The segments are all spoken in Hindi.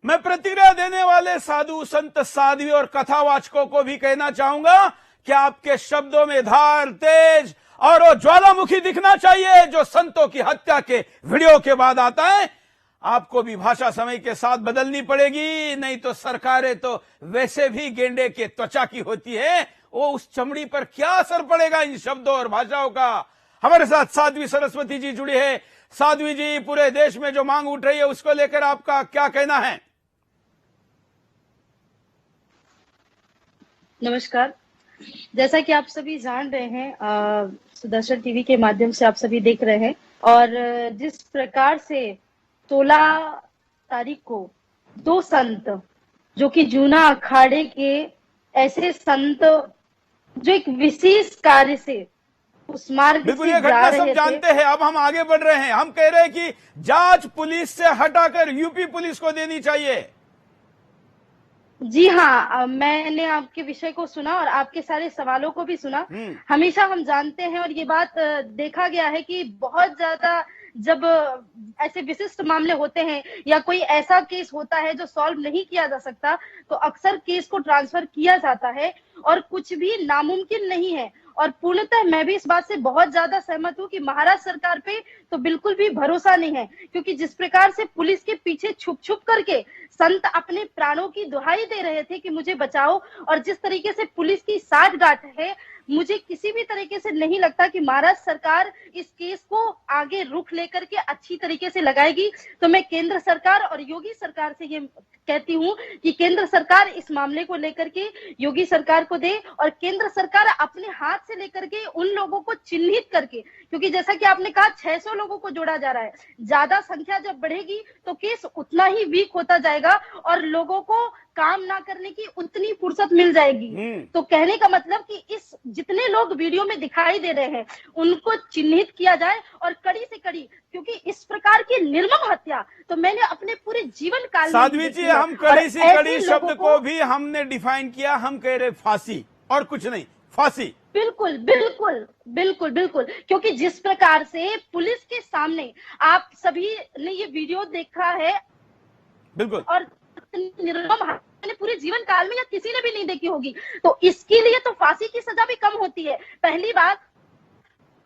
मैं प्रतिक्रिया देने वाले साधु संत साध्वी और कथावाचकों को भी कहना चाहूंगा कि आपके शब्दों में धार, तेज और वो ज्वालामुखी दिखना चाहिए जो संतों की हत्या के वीडियो के बाद आता है। आपको भी भाषा समय के साथ बदलनी पड़ेगी, नहीं तो सरकारें तो वैसे भी गेंडे के त्वचा की होती है, वो उस चमड़ी पर क्या असर पड़ेगा इन शब्दों और भाषाओं का। हमारे साथ साध्वी सरस्वती जी जुड़ी है। साध्वी जी, पूरे देश में जो मांग उठ रही है उसको लेकर आपका क्या कहना है? नमस्कार। जैसा कि आप सभी जान रहे हैं, सुदर्शन टीवी के माध्यम से आप सभी देख रहे हैं, और जिस प्रकार से 16 तारीख को 2 संत जो कि जूना अखाड़े के ऐसे संत जो एक विशेष कार्य से उस मार्ग बिल्कुल, से ये जा घटना रहे सब थे। जानते हैं। अब हम आगे बढ़ रहे हैं। हम कह रहे हैं कि जांच पुलिस से हटाकर यूपी पुलिस को देनी चाहिए। जी हाँ, मैंने आपके विषय को सुना और आपके सारे सवालों को भी सुना। हमेशा हम जानते हैं और ये बात देखा गया है कि बहुत ज्यादा जब ऐसे विशिष्ट मामले होते हैं या कोई ऐसा केस होता है जो सॉल्व नहीं किया जा सकता, तो अक्सर केस को ट्रांसफर किया जाता है और कुछ भी नामुमकिन नहीं है। और पूर्णतः मैं भी इस बात से बहुत ज्यादा सहमत हूँ कि महाराष्ट्र सरकार पे तो बिल्कुल भी भरोसा नहीं है, क्योंकि जिस प्रकार से पुलिस के पीछे छुप छुप करके संत अपने प्राणों की दुहाई दे रहे थे कि मुझे बचाओ, और जिस तरीके से पुलिस की साठगांठ है, मुझे किसी भी तरीके से नहीं लगता कि महाराष्ट्र सरकार इस केस को आगे रुख लेकर के अच्छी तरीके से लगाएगी। तो मैं केंद्र सरकार और योगी सरकार से ये कहती हूँ कि केंद्र सरकार इस मामले को लेकर के योगी सरकार को दे, और केंद्र सरकार अपने हाथ से लेकर के उन लोगों को चिन्हित करके, क्योंकि जैसा कि आपने कहा 600 लोगों को जोड़ा जा रहा है, ज्यादा संख्या जब बढ़ेगी तो केस उतना ही वीक होता जाएगा और लोगों को काम ना करने की उतनी फुर्सत मिल जाएगी। तो कहने का मतलब कि इस जितने लोग वीडियो में दिखाई दे रहे हैं उनको चिन्हित किया जाए और कड़ी से कड़ी, क्योंकि इस प्रकार की निर्मम हत्या तो मैंने अपने पूरे जीवन काल में साध्वी जी, हम कड़ी से कड़ी शब्द को भी हमने डिफाइन किया। हम कह रहे फांसी और कुछ नहीं, फांसी। बिल्कुल बिल्कुल बिल्कुल बिल्कुल, क्योंकि जिस प्रकार से पुलिस के सामने आप सभी ने ये वीडियो देखा है, बिल्कुल, और निर्मम मैंने पूरे जीवन काल में या किसी ने भी नहीं देखी होगी, तो इसके लिए तो फांसी की सजा भी कम होती है। पहली बात,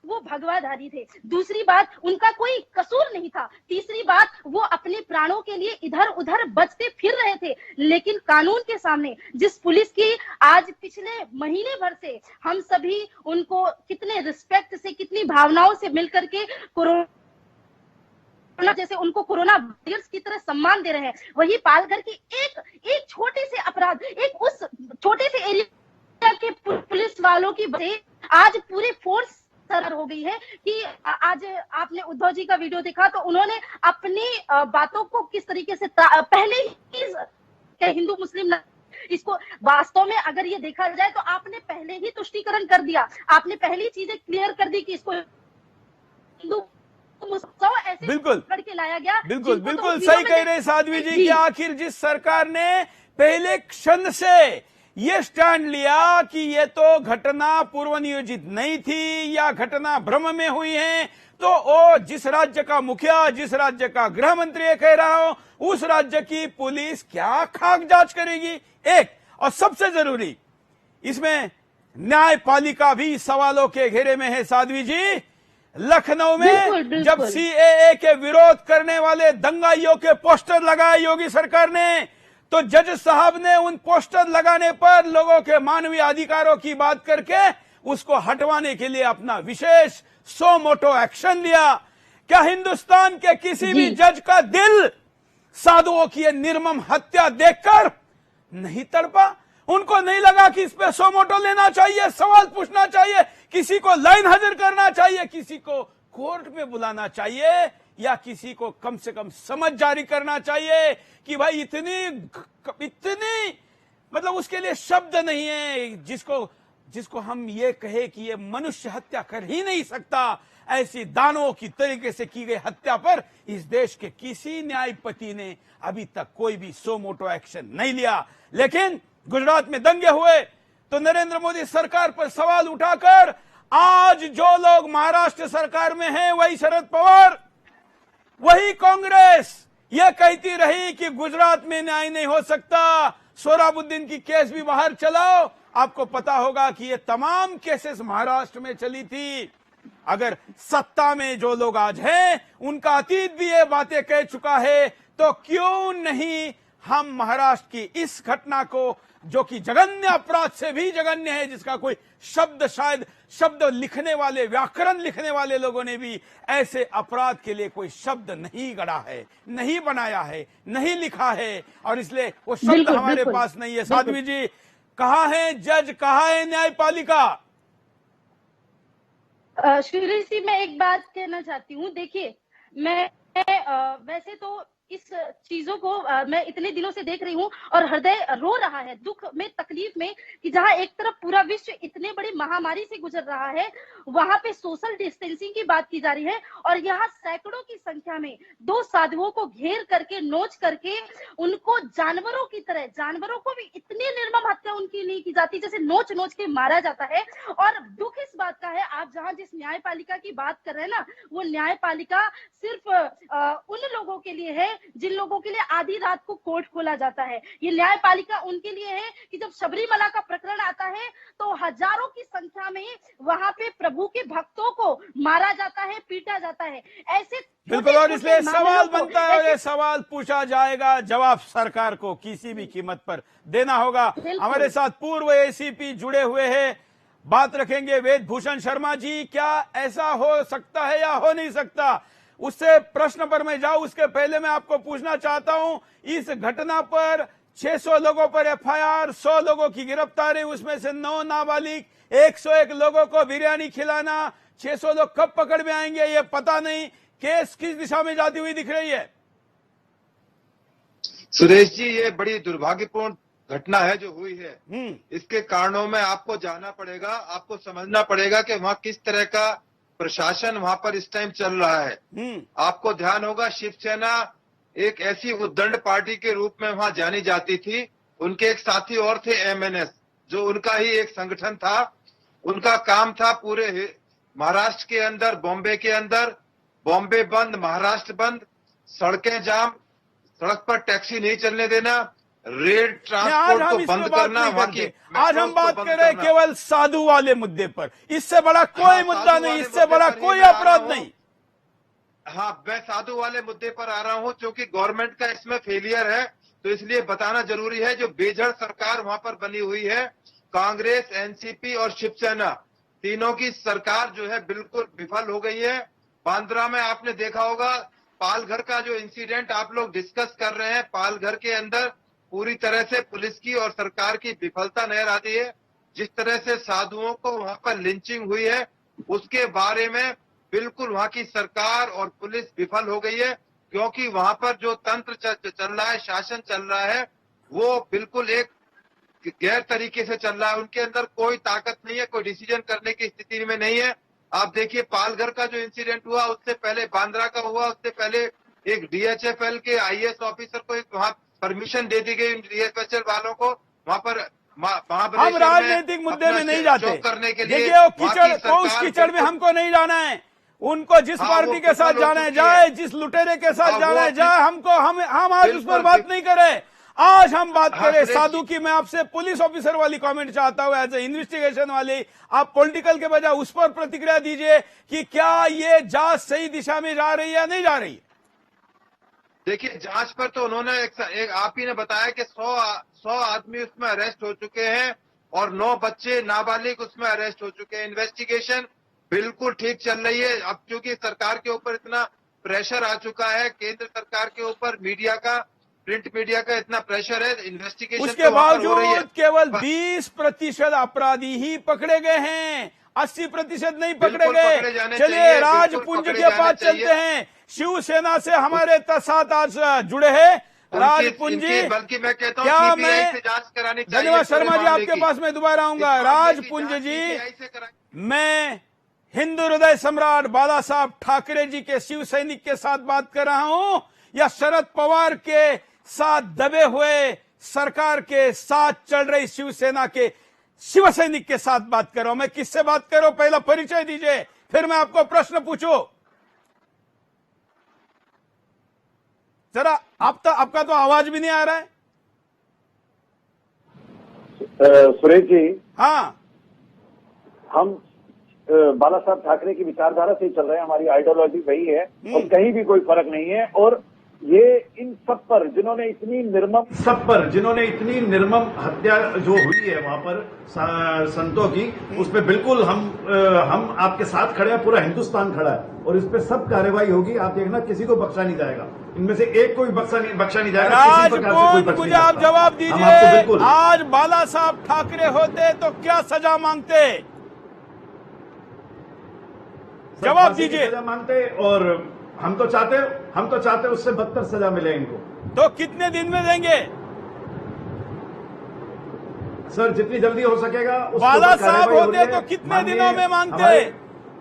वो भगवाधारी थे। दूसरी बात, उनका कोई कसूर नहीं था। तीसरी बात, वो अपने प्राणों के लिए इधर उधर बचते फिर रहे थे, लेकिन कानून के सामने जिस पुलिस की आज पिछले महीने भर से हम सभी उनको कितने रिस्पेक्ट से, कितनी भावनाओं से मिलकर के कोरोना जैसे उनको कोरोना वारियर्स की तरह सम्मान दे रहे हैं, वही पालघर की एक छोटे से अपराध, एक उस छोटे से एरिया के पुलिस वालों की वजह से आज पूरी फोर्स सर हो गई है कि आज आपने उद्धव जी का वीडियो देखा तो उन्होंने अपनी बातों को किस तरीके से पहले ही हिंदू मुस्लिम इसको वास्तव में अगर ये देखा जाए तो आपने पहले ही तुष्टीकरण कर दिया, आपने पहली चीजें क्लियर कर दी कि इसको हिंदू ऐसे बिल्कुल करके लाया गया। बिल्कुल बिल्कुल सही कह रहे साध्वी जी कि आखिर जिस सरकार ने पहले क्षण से ये स्टैंड लिया कि ये तो घटना पूर्व नियोजित नहीं थी या घटना भ्रम में हुई है, तो वो जिस राज्य का मुखिया, जिस राज्य का गृह मंत्री ये कह रहा हो, उस राज्य की पुलिस क्या खाक जांच करेगी? एक, और सबसे जरूरी इसमें न्यायपालिका भी सवालों के घेरे में है। साध्वी जी, लखनऊ में जब सीएए के विरोध करने वाले दंगाइयों के पोस्टर लगाए योगी सरकार ने, तो जज साहब ने उन पोस्टर लगाने पर लोगों के मानवीय अधिकारों की बात करके उसको हटवाने के लिए अपना विशेष सो मोटो एक्शन लिया। क्या हिंदुस्तान के किसी भी जज का दिल साधुओं की निर्मम हत्या देखकर नहीं तड़पा? उनको नहीं लगा कि इस पे सो मोटो लेना चाहिए, सवाल पूछना चाहिए, किसी को लाइन हाजिर करना चाहिए, किसी को कोर्ट में बुलाना चाहिए, या किसी को कम से कम समझ जारी करना चाहिए कि भाई इतनी मतलब उसके लिए शब्द नहीं है जिसको हम ये कहे कि ये मनुष्य हत्या कर ही नहीं सकता। ऐसी दानवों की तरीके से की गई हत्या पर इस देश के किसी न्यायपति ने अभी तक कोई भी सो मोटो एक्शन नहीं लिया। लेकिन गुजरात में दंगे हुए तो नरेंद्र मोदी सरकार पर सवाल उठाकर आज जो लोग महाराष्ट्र सरकार में हैं, वही शरद पवार, वही कांग्रेस, ये कहती रही कि गुजरात में न्याय नहीं हो सकता, सोहराबुद्दीन की केस भी बाहर चलाओ। आपको पता होगा कि ये तमाम केसेस महाराष्ट्र में चली थी। अगर सत्ता में जो लोग आज हैं उनका अतीत भी ये बातें कह चुका है, तो क्यों नहीं हम महाराष्ट्र की इस घटना को, जो कि जघन्य अपराध से भी जघन्य है, जिसका कोई शब्द, शायद शब्द लिखने वाले, व्याकरण लिखने वाले लोगों ने भी ऐसे अपराध के लिए कोई शब्द नहीं गढ़ा है, नहीं बनाया है, नहीं लिखा है, और इसलिए वो शब्द बिल्कुल, हमारे बिल्कुल, पास नहीं है। बिल्कुल। साध्वी जी, कहाँ है जज, कहाँ है न्यायपालिका? शिवराज जी, मैं एक बात कहना चाहती हूँ। देखिए, मैं वैसे तो इस चीजों को मैं इतने दिनों से देख रही हूँ और हृदय रो रहा है, दुख में, तकलीफ में, कि जहां एक तरफ पूरा विश्व इतने बड़ी महामारी से गुजर रहा है, वहां पे सोशल डिस्टेंसिंग की बात की जा रही है, और यहाँ सैकड़ों की संख्या में दो साधुओं को घेर करके, नोच करके, उनको जानवरों की तरह, जानवरों को भी इतनी निर्मम हत्या उनकी नहीं की जाती, जैसे नोच नोच के मारा जाता है। और दुख इस बात का है, आप जहां जिस न्यायपालिका की बात कर रहे हैं ना, वो न्यायपालिका सिर्फ उन लोगों के लिए है जिन लोगों के लिए आधी रात को कोर्ट खोला जाता है। ये न्यायपालिका उनके लिए है कि जब शबरीमला का प्रकरण आता है तो हजारों की संख्या में वहां पे प्रभु के भक्तों को मारा जाता है, पीटा जाता है। ऐसे बिल्कुल, और इसलिए सवाल बनता है, और ये सवाल पूछा जाएगा, जवाब सरकार को किसी भी कीमत पर देना होगा। हमारे साथ पूर्व एसीपी जुड़े हुए हैं, बात रखेंगे वेद भूषण शर्मा जी। क्या ऐसा हो सकता है या हो नहीं सकता, उससे प्रश्न पर मैं जाऊं उसके पहले मैं आपको पूछना चाहता हूं, इस घटना पर 600 लोगों पर एफआईआर, 100 लोगों की गिरफ्तारी, उसमें से 9 नाबालिग, 101 लोगों को बिरयानी खिलाना, 600 लोग कब पकड़ में आएंगे ये पता नहीं। केस किस दिशा में जाती हुई दिख रही है? सुरेश जी, ये बड़ी दुर्भाग्यपूर्ण घटना है जो हुई है। इसके कारणों में आपको जानना पड़ेगा, आपको समझना पड़ेगा कि वहाँ किस तरह का प्रशासन वहां पर इस टाइम चल रहा है। आपको ध्यान होगा, शिवसेना एक ऐसी उद्दंड पार्टी के रूप में वहां जानी जाती थी। उनके एक साथी और थे, एमएनएस, जो उनका ही एक संगठन था। उनका काम था पूरे महाराष्ट्र के अंदर, बॉम्बे के अंदर, बॉम्बे बंद, महाराष्ट्र बंद, सड़कें जाम, सड़क पर टैक्सी नहीं चलने देना, रेल ट्रांसपोर्ट को बंद करना। आज हम बात कर रहे हैं केवल साधु वाले मुद्दे पर, इससे बड़ा कोई मुद्दा नहीं, इससे बड़ा कोई अपराध नहीं। हाँ, मैं साधु वाले मुद्दे पर आ रहा हूँ, क्योंकि गवर्नमेंट का इसमें फेलियर है, तो इसलिए बताना जरूरी है। जो बेजड़ सरकार वहां पर बनी हुई है, कांग्रेस, एनसीपी और शिवसेना, तीनों की सरकार जो है बिल्कुल विफल हो गई है। बांद्रा में आपने देखा होगा, पालघर का जो इंसिडेंट आप लोग डिस्कस कर रहे हैं, पालघर के अंदर पूरी तरह से पुलिस की और सरकार की विफलता नजर आती है। जिस तरह से साधुओं को वहां पर लिंचिंग हुई है, उसके बारे में बिल्कुल वहां की सरकार और पुलिस विफल हो गई है, क्योंकि वहां पर जो तंत्र चल रहा है, शासन चल रहा है, वो बिल्कुल एक गैर तरीके से चल रहा है। उनके अंदर कोई ताकत नहीं है, कोई डिसीजन करने की स्थिति में नहीं है। आप देखिए, पालघर का जो इंसिडेंट हुआ, उससे पहले बांद्रा का हुआ, उससे पहले एक डीएचएफएल के आईएएस ऑफिसर को एक वहां परमिशन दे दी गई, डीएचएफएल वालों को वहां पर हम राजनीतिक मुद्दे में नहीं जाते। देखिए, वो कीचड़, उस कीचड़ में हमको नहीं जाना है। उनको जिस पार्टी के साथ जाना है जाए, जिस लुटेरे के साथ जाना है जाए, हमको हम आज उस पर बात नहीं करें। आज हम बात करें साधु की। मैं आपसे पुलिस ऑफिसर वाली कमेंट चाहता हूं, एज ए इन्वेस्टिगेशन वाली। आप पॉलिटिकल के बजाय उस पर प्रतिक्रिया दीजिए कि क्या ये जांच सही दिशा में जा रही है या नहीं जा रही है। देखिए, जांच पर तो उन्होंने एक आप ही ने बताया कि 100 आदमी उसमें अरेस्ट हो चुके हैं और 9 बच्चे नाबालिग उसमें अरेस्ट हो चुके हैं। इन्वेस्टिगेशन बिल्कुल ठीक चल रही है। अब क्योंकि सरकार के ऊपर इतना प्रेशर आ चुका है, केंद्र सरकार के ऊपर, मीडिया का, प्रिंट मीडिया का इतना प्रेशर है, इन्वेस्टिगेशन उसके बावजूद केवल 20% अपराधी ही पकड़े गए हैं, 80% नहीं पकड़े गए। चलिए राजपुंज के पास चलते हैं। शिवसेना से हमारे साथ आज जुड़े हैं राजपुंज जी। बल्कि मैं कहता हूं, क्या मैं जांच करानी चाहिए। धन्यवाद शर्मा जी, आपके पास मैं दोबारा आऊंगा। राजपुंज जी, मैं हिंदू हृदय सम्राट बाला साहब ठाकरे जी के शिव सैनिक के साथ बात कर रहा हूं, या शरद पवार के साथ दबे हुए सरकार के साथ चल रही शिवसेना के शिव सैनिक के साथ बात कर रहा हूं? मैं किससे बात कर रहा हूं, पहला परिचय दीजिए, फिर मैं आपको प्रश्न पूछूं। जरा आपका तो आवाज भी नहीं आ रहा है। सुरेश जी, हाँ, हम बाला साहब ठाकरे की विचारधारा से ही चल रहे हैं, हमारी आइडियोलॉजी वही है और कहीं भी कोई फर्क नहीं है। और ये इन सब पर जिन्होंने इतनी निर्मम हत्या जो हुई है वहां पर संतों की, उस पर बिल्कुल हम आपके साथ खड़े हैं, पूरा हिंदुस्तान खड़ा है और इस पे सब कार्रवाई होगी। आप देखना, किसी को बख्शा नहीं जाएगा, इनमें से एक को भी बख्शा नहीं जाएगा। राजपूत, मुझे आप जवाब दीजिए, आज बाला साहब ठाकरे होते तो क्या सजा मांगते? जवाब दीजिए। सजा मांगते और हम तो चाहते उससे बदतर सजा मिले इनको। तो कितने दिन में देंगे? सर, जितनी जल्दी हो सकेगा। बाला साहब होते तो कितने दिनों में मांगते?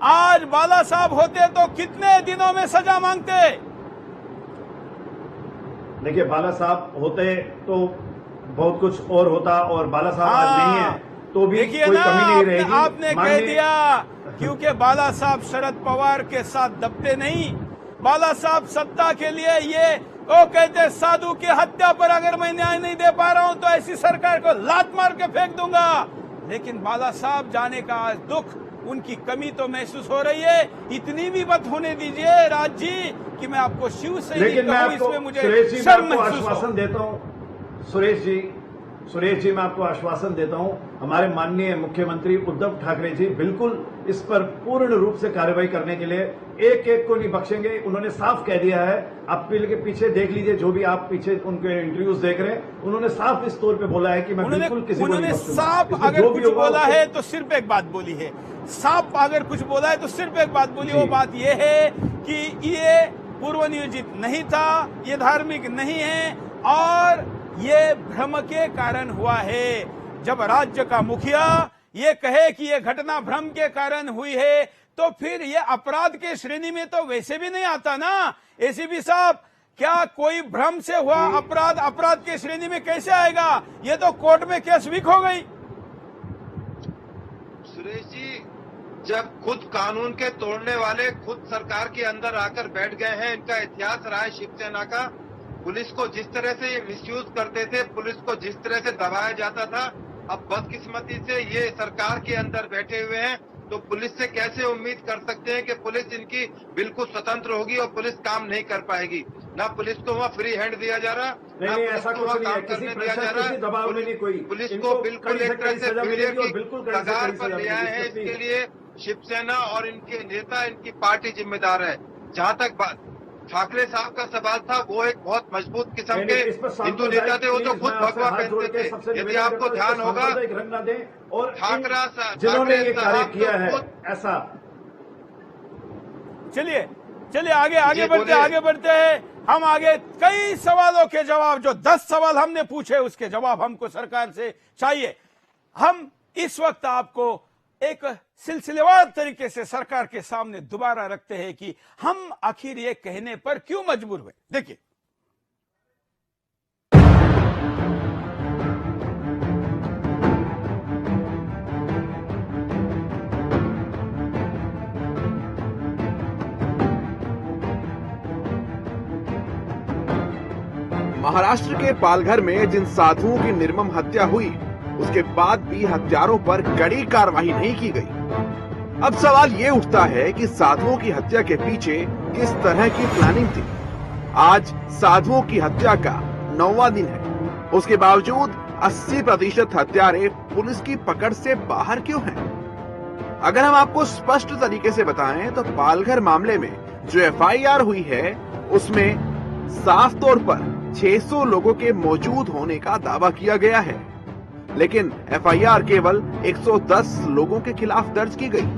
आज बाला साहब होते तो कितने दिनों में सजा मांगते? देखिए, बाला साहब होते तो बहुत कुछ और होता, और बाला साहब आज नहीं है तो भी कोई कमी नहीं रहेगी। आपने कह दिया, क्योंकि बाला साहब शरद पवार के साथ दबते नहीं। बाला साहब सत्ता के लिए वो कहते साधु की हत्या पर अगर मैं न्याय नहीं दे पा रहा हूं तो ऐसी सरकार को लात मार के फेंक दूंगा। लेकिन बाला साहब जाने का आज दुख, उनकी कमी तो महसूस हो रही है। इतनी भी मत होने दीजिए राज जी कि मैं आपको शिव सैनिक कहूं, इसमें मुझे शर्म महसूस देता हूं। सुरेश जी, मैं आपको आश्वासन देता हूं, हमारे माननीय मुख्यमंत्री उद्धव ठाकरे जी बिल्कुल इस पर पूर्ण रूप से कार्रवाई करने के लिए एक एक को नहीं बख्शेंगे। उन्होंने साफ कह दिया है, आप के पीछे देख लीजिए, जो भी आप पीछे उनके इंटरव्यूज देख रहे हैं, उन्होंने साफ इस तौर पे बोला है कि मैं बिल्कुल किसी को नहीं बख्शूंगा। साफ अगर कुछ बोला है तो सिर्फ एक बात बोली है, साफ अगर कुछ बोला है तो सिर्फ एक बात बोली, वो बात ये है कि ये पूर्व नियोजित नहीं था, ये धार्मिक नहीं है और ये भ्रम के कारण हुआ है। जब राज्य का मुखिया ये कहे कि ये घटना भ्रम के कारण हुई है तो फिर ये अपराध के श्रेणी में तो वैसे भी नहीं आता ना। एसीपी साहब, क्या कोई भ्रम से हुआ अपराध के श्रेणी में कैसे आएगा? ये तो कोर्ट में केस वीक हो गई। सुरेश जी, जब खुद कानून के तोड़ने वाले खुद सरकार के अंदर आकर बैठ गए हैं, इनका इतिहास रहा है शिवसेना का। पुलिस को जिस तरह से ये मिसयूज करते थे, पुलिस को जिस तरह से दबाया जाता था, अब बदकिस्मती से ये सरकार के अंदर बैठे हुए हैं, तो पुलिस से कैसे उम्मीद कर सकते हैं कि पुलिस इनकी बिल्कुल स्वतंत्र होगी और पुलिस काम नहीं कर पाएगी? ना पुलिस को वहाँ फ्री हैंड दिया जा रहा, ना पुलिस को वहाँ काम करने दिया जा रहा। पुलिस को बिल्कुल एक तरह से फेलियर की कगार पर ले आए हैं। इसके लिए शिवसेना और इनके नेता, इनकी पार्टी जिम्मेदार है। जहाँ तक ठाकरे साहब का सवाल था, वो एक बहुत मजबूत किस्म के हिंदू नेता थे, वो तो खुद भगवा पहनते थे। यदि आपको ध्यान होगा, और जिन्होंने ये कार्य किया है ऐसा। चलिए आगे बढ़ते हैं। हम आगे कई सवालों के जवाब, जो 10 सवाल हमने पूछे उसके जवाब हमको सरकार से चाहिए। हम इस वक्त आपको एक सिलसिलेवार तरीके से सरकार के सामने दोबारा रखते हैं कि हम आखिर ये कहने पर क्यों मजबूर हुए। देखिए, महाराष्ट्र के पालघर में जिन साधुओं की निर्मम हत्या हुई, उसके बाद भी हत्यारों पर कड़ी कार्रवाई नहीं की गई। अब सवाल ये उठता है कि साधुओं की हत्या के पीछे किस तरह की प्लानिंग थी। आज साधुओं की हत्या का 9वां दिन है, उसके बावजूद 80% हत्यारे पुलिस की पकड़ से बाहर क्यों हैं? अगर हम आपको स्पष्ट तरीके से बताएं तो पालघर मामले में जो FIR हुई है, उसमें साफ तौर पर 600 लोगों के मौजूद होने का दावा किया गया है, लेकिन FIR केवल 110 लोगों के खिलाफ दर्ज की गई।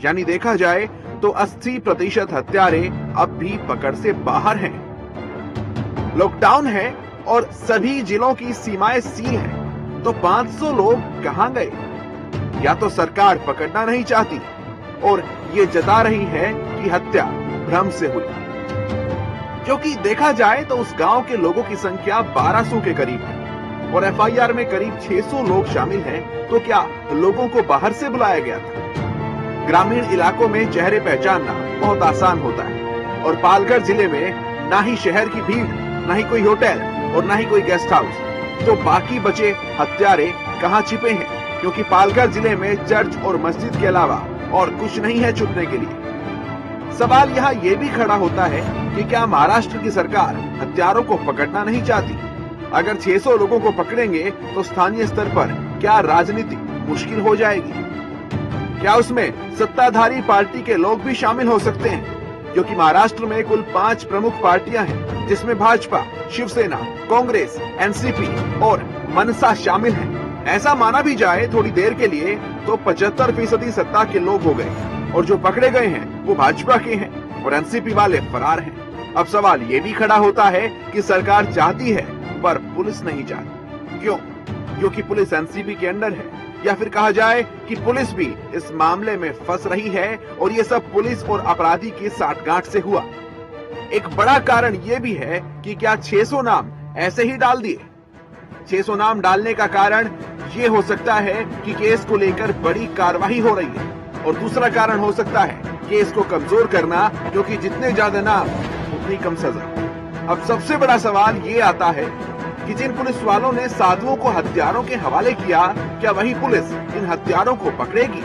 यानी देखा जाए तो 80% हत्यारे अब भी पकड़ से बाहर हैं। लॉकडाउन है और सभी जिलों की सीमाएं सील हैं, तो 500 लोग कहां गए? या तो सरकार पकड़ना नहीं चाहती और ये जता रही है कि हत्या भ्रम से हुई, क्योंकि देखा जाए तो उस गांव के लोगों की संख्या 1200 के करीब है और FIR में करीब 600 लोग शामिल हैं। तो क्या लोगों को बाहर से बुलाया गया था? ग्रामीण इलाकों में चेहरे पहचानना बहुत आसान होता है और पालघर जिले में ना ही शहर की भीड़ न ही कोई होटल और न ही कोई गेस्ट हाउस। तो बाकी बचे हत्यारे कहाँ छिपे हैं? क्योंकि पालघर जिले में चर्च और मस्जिद के अलावा और कुछ नहीं है छुपने के लिए। सवाल यहाँ ये भी खड़ा होता है कि क्या महाराष्ट्र की सरकार हत्यारों को पकड़ना नहीं चाहती? अगर 600 लोगों को पकड़ेंगे तो स्थानीय स्तर पर क्या राजनीति मुश्किल हो जाएगी? क्या उसमें सत्ताधारी पार्टी के लोग भी शामिल हो सकते हैं? क्योंकि महाराष्ट्र में कुल 5 प्रमुख पार्टियां हैं, जिसमें भाजपा, शिवसेना, कांग्रेस, एनसीपी और मनसा शामिल हैं। ऐसा माना भी जाए थोड़ी देर के लिए तो 75% सत्ता के लोग हो गए और जो पकड़े गए हैं वो भाजपा के हैं और एनसीपी वाले फरार हैं। अब सवाल ये भी खड़ा होता है कि सरकार चाहती है पर पुलिस नहीं चाहती। क्यों? क्योंकि पुलिस एनसीपी के अंडर है, या फिर कहा जाए कि पुलिस भी इस मामले में फंस रही है और ये सब पुलिस और अपराधी की साठगांठ से हुआ। एक बड़ा कारण ये भी है कि क्या 600 नाम ऐसे ही डाल दिए? 600 नाम डालने का कारण ये हो सकता है कि केस को लेकर बड़ी कार्रवाई हो रही है, और दूसरा कारण हो सकता है केस को कमजोर करना, क्योंकि जितने ज्यादा नाम उतनी कम सजा। अब सबसे बड़ा सवाल ये आता है कि जिन पुलिस वालों ने साधुओं को हत्यारों के हवाले किया, क्या वही पुलिस इन हत्यारों को पकड़ेगी?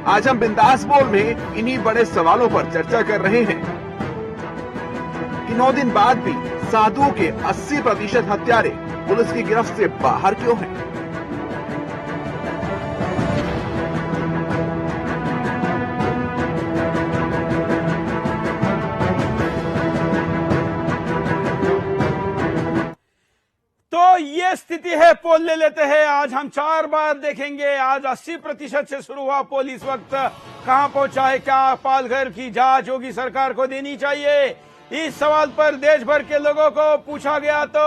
आज हम बिंदास बोल में इन्हीं बड़े सवालों पर चर्चा कर रहे हैं कि 9 दिन बाद भी साधुओं के 80% हत्यारे पुलिस की गिरफ्त से बाहर क्यों हैं? तो ये स्थिति है। पोल ले लेते हैं। आज हम 4 बार देखेंगे। आज 80% से शुरू हुआ पोल, इस वक्त कहां पहुंचा है? क्या पालघर की जांच योगी सरकार को देनी चाहिए? इस सवाल पर देश भर के लोगों को पूछा गया तो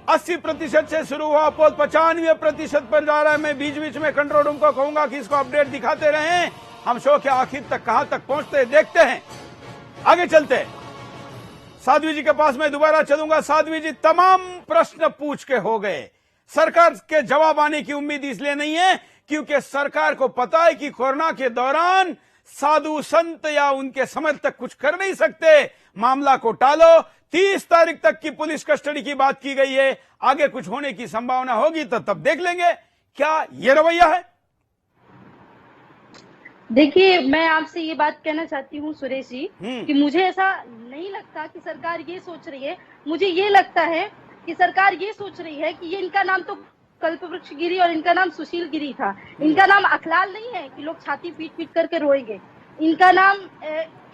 80% से शुरू हुआ पोल 95% पर जा रहा है। मैं बीच बीच में कंट्रोल रूम को कहूंगा कि इसको अपडेट दिखाते रहें। हम शो के आखिर तक कहां तक पहुंचते हैं देखते हैं। आगे चलते हैं। साध्वी जी के पास मैं दोबारा चलूंगा। साध्वी जी, तमाम प्रश्न पूछ के हो गए। सरकार के जवाब आने की उम्मीद इसलिए नहीं है क्योंकि सरकार को पता है कि कोरोना के दौरान साधु संत या उनके समर्थक कुछ कर नहीं सकते। मामला को टालो। 30 तारीख तक की पुलिस कस्टडी की बात की गई है। आगे कुछ होने की संभावना होगी तो तब देख लेंगे। क्या ये रवैया है? देखिए, मैं आपसे ये बात कहना चाहती हूँ सुरेश जी कि मुझे ऐसा नहीं लगता कि सरकार ये सोच रही है। मुझे ये लगता है कि सरकार ये सोच रही है कि ये इनका नाम तो कल्पवृक्ष गिरी और इनका नाम सुशील गिरी था। इनका नाम अखलाल नहीं है कि लोग छाती पीट पीट करके रोएंगे। इनका नाम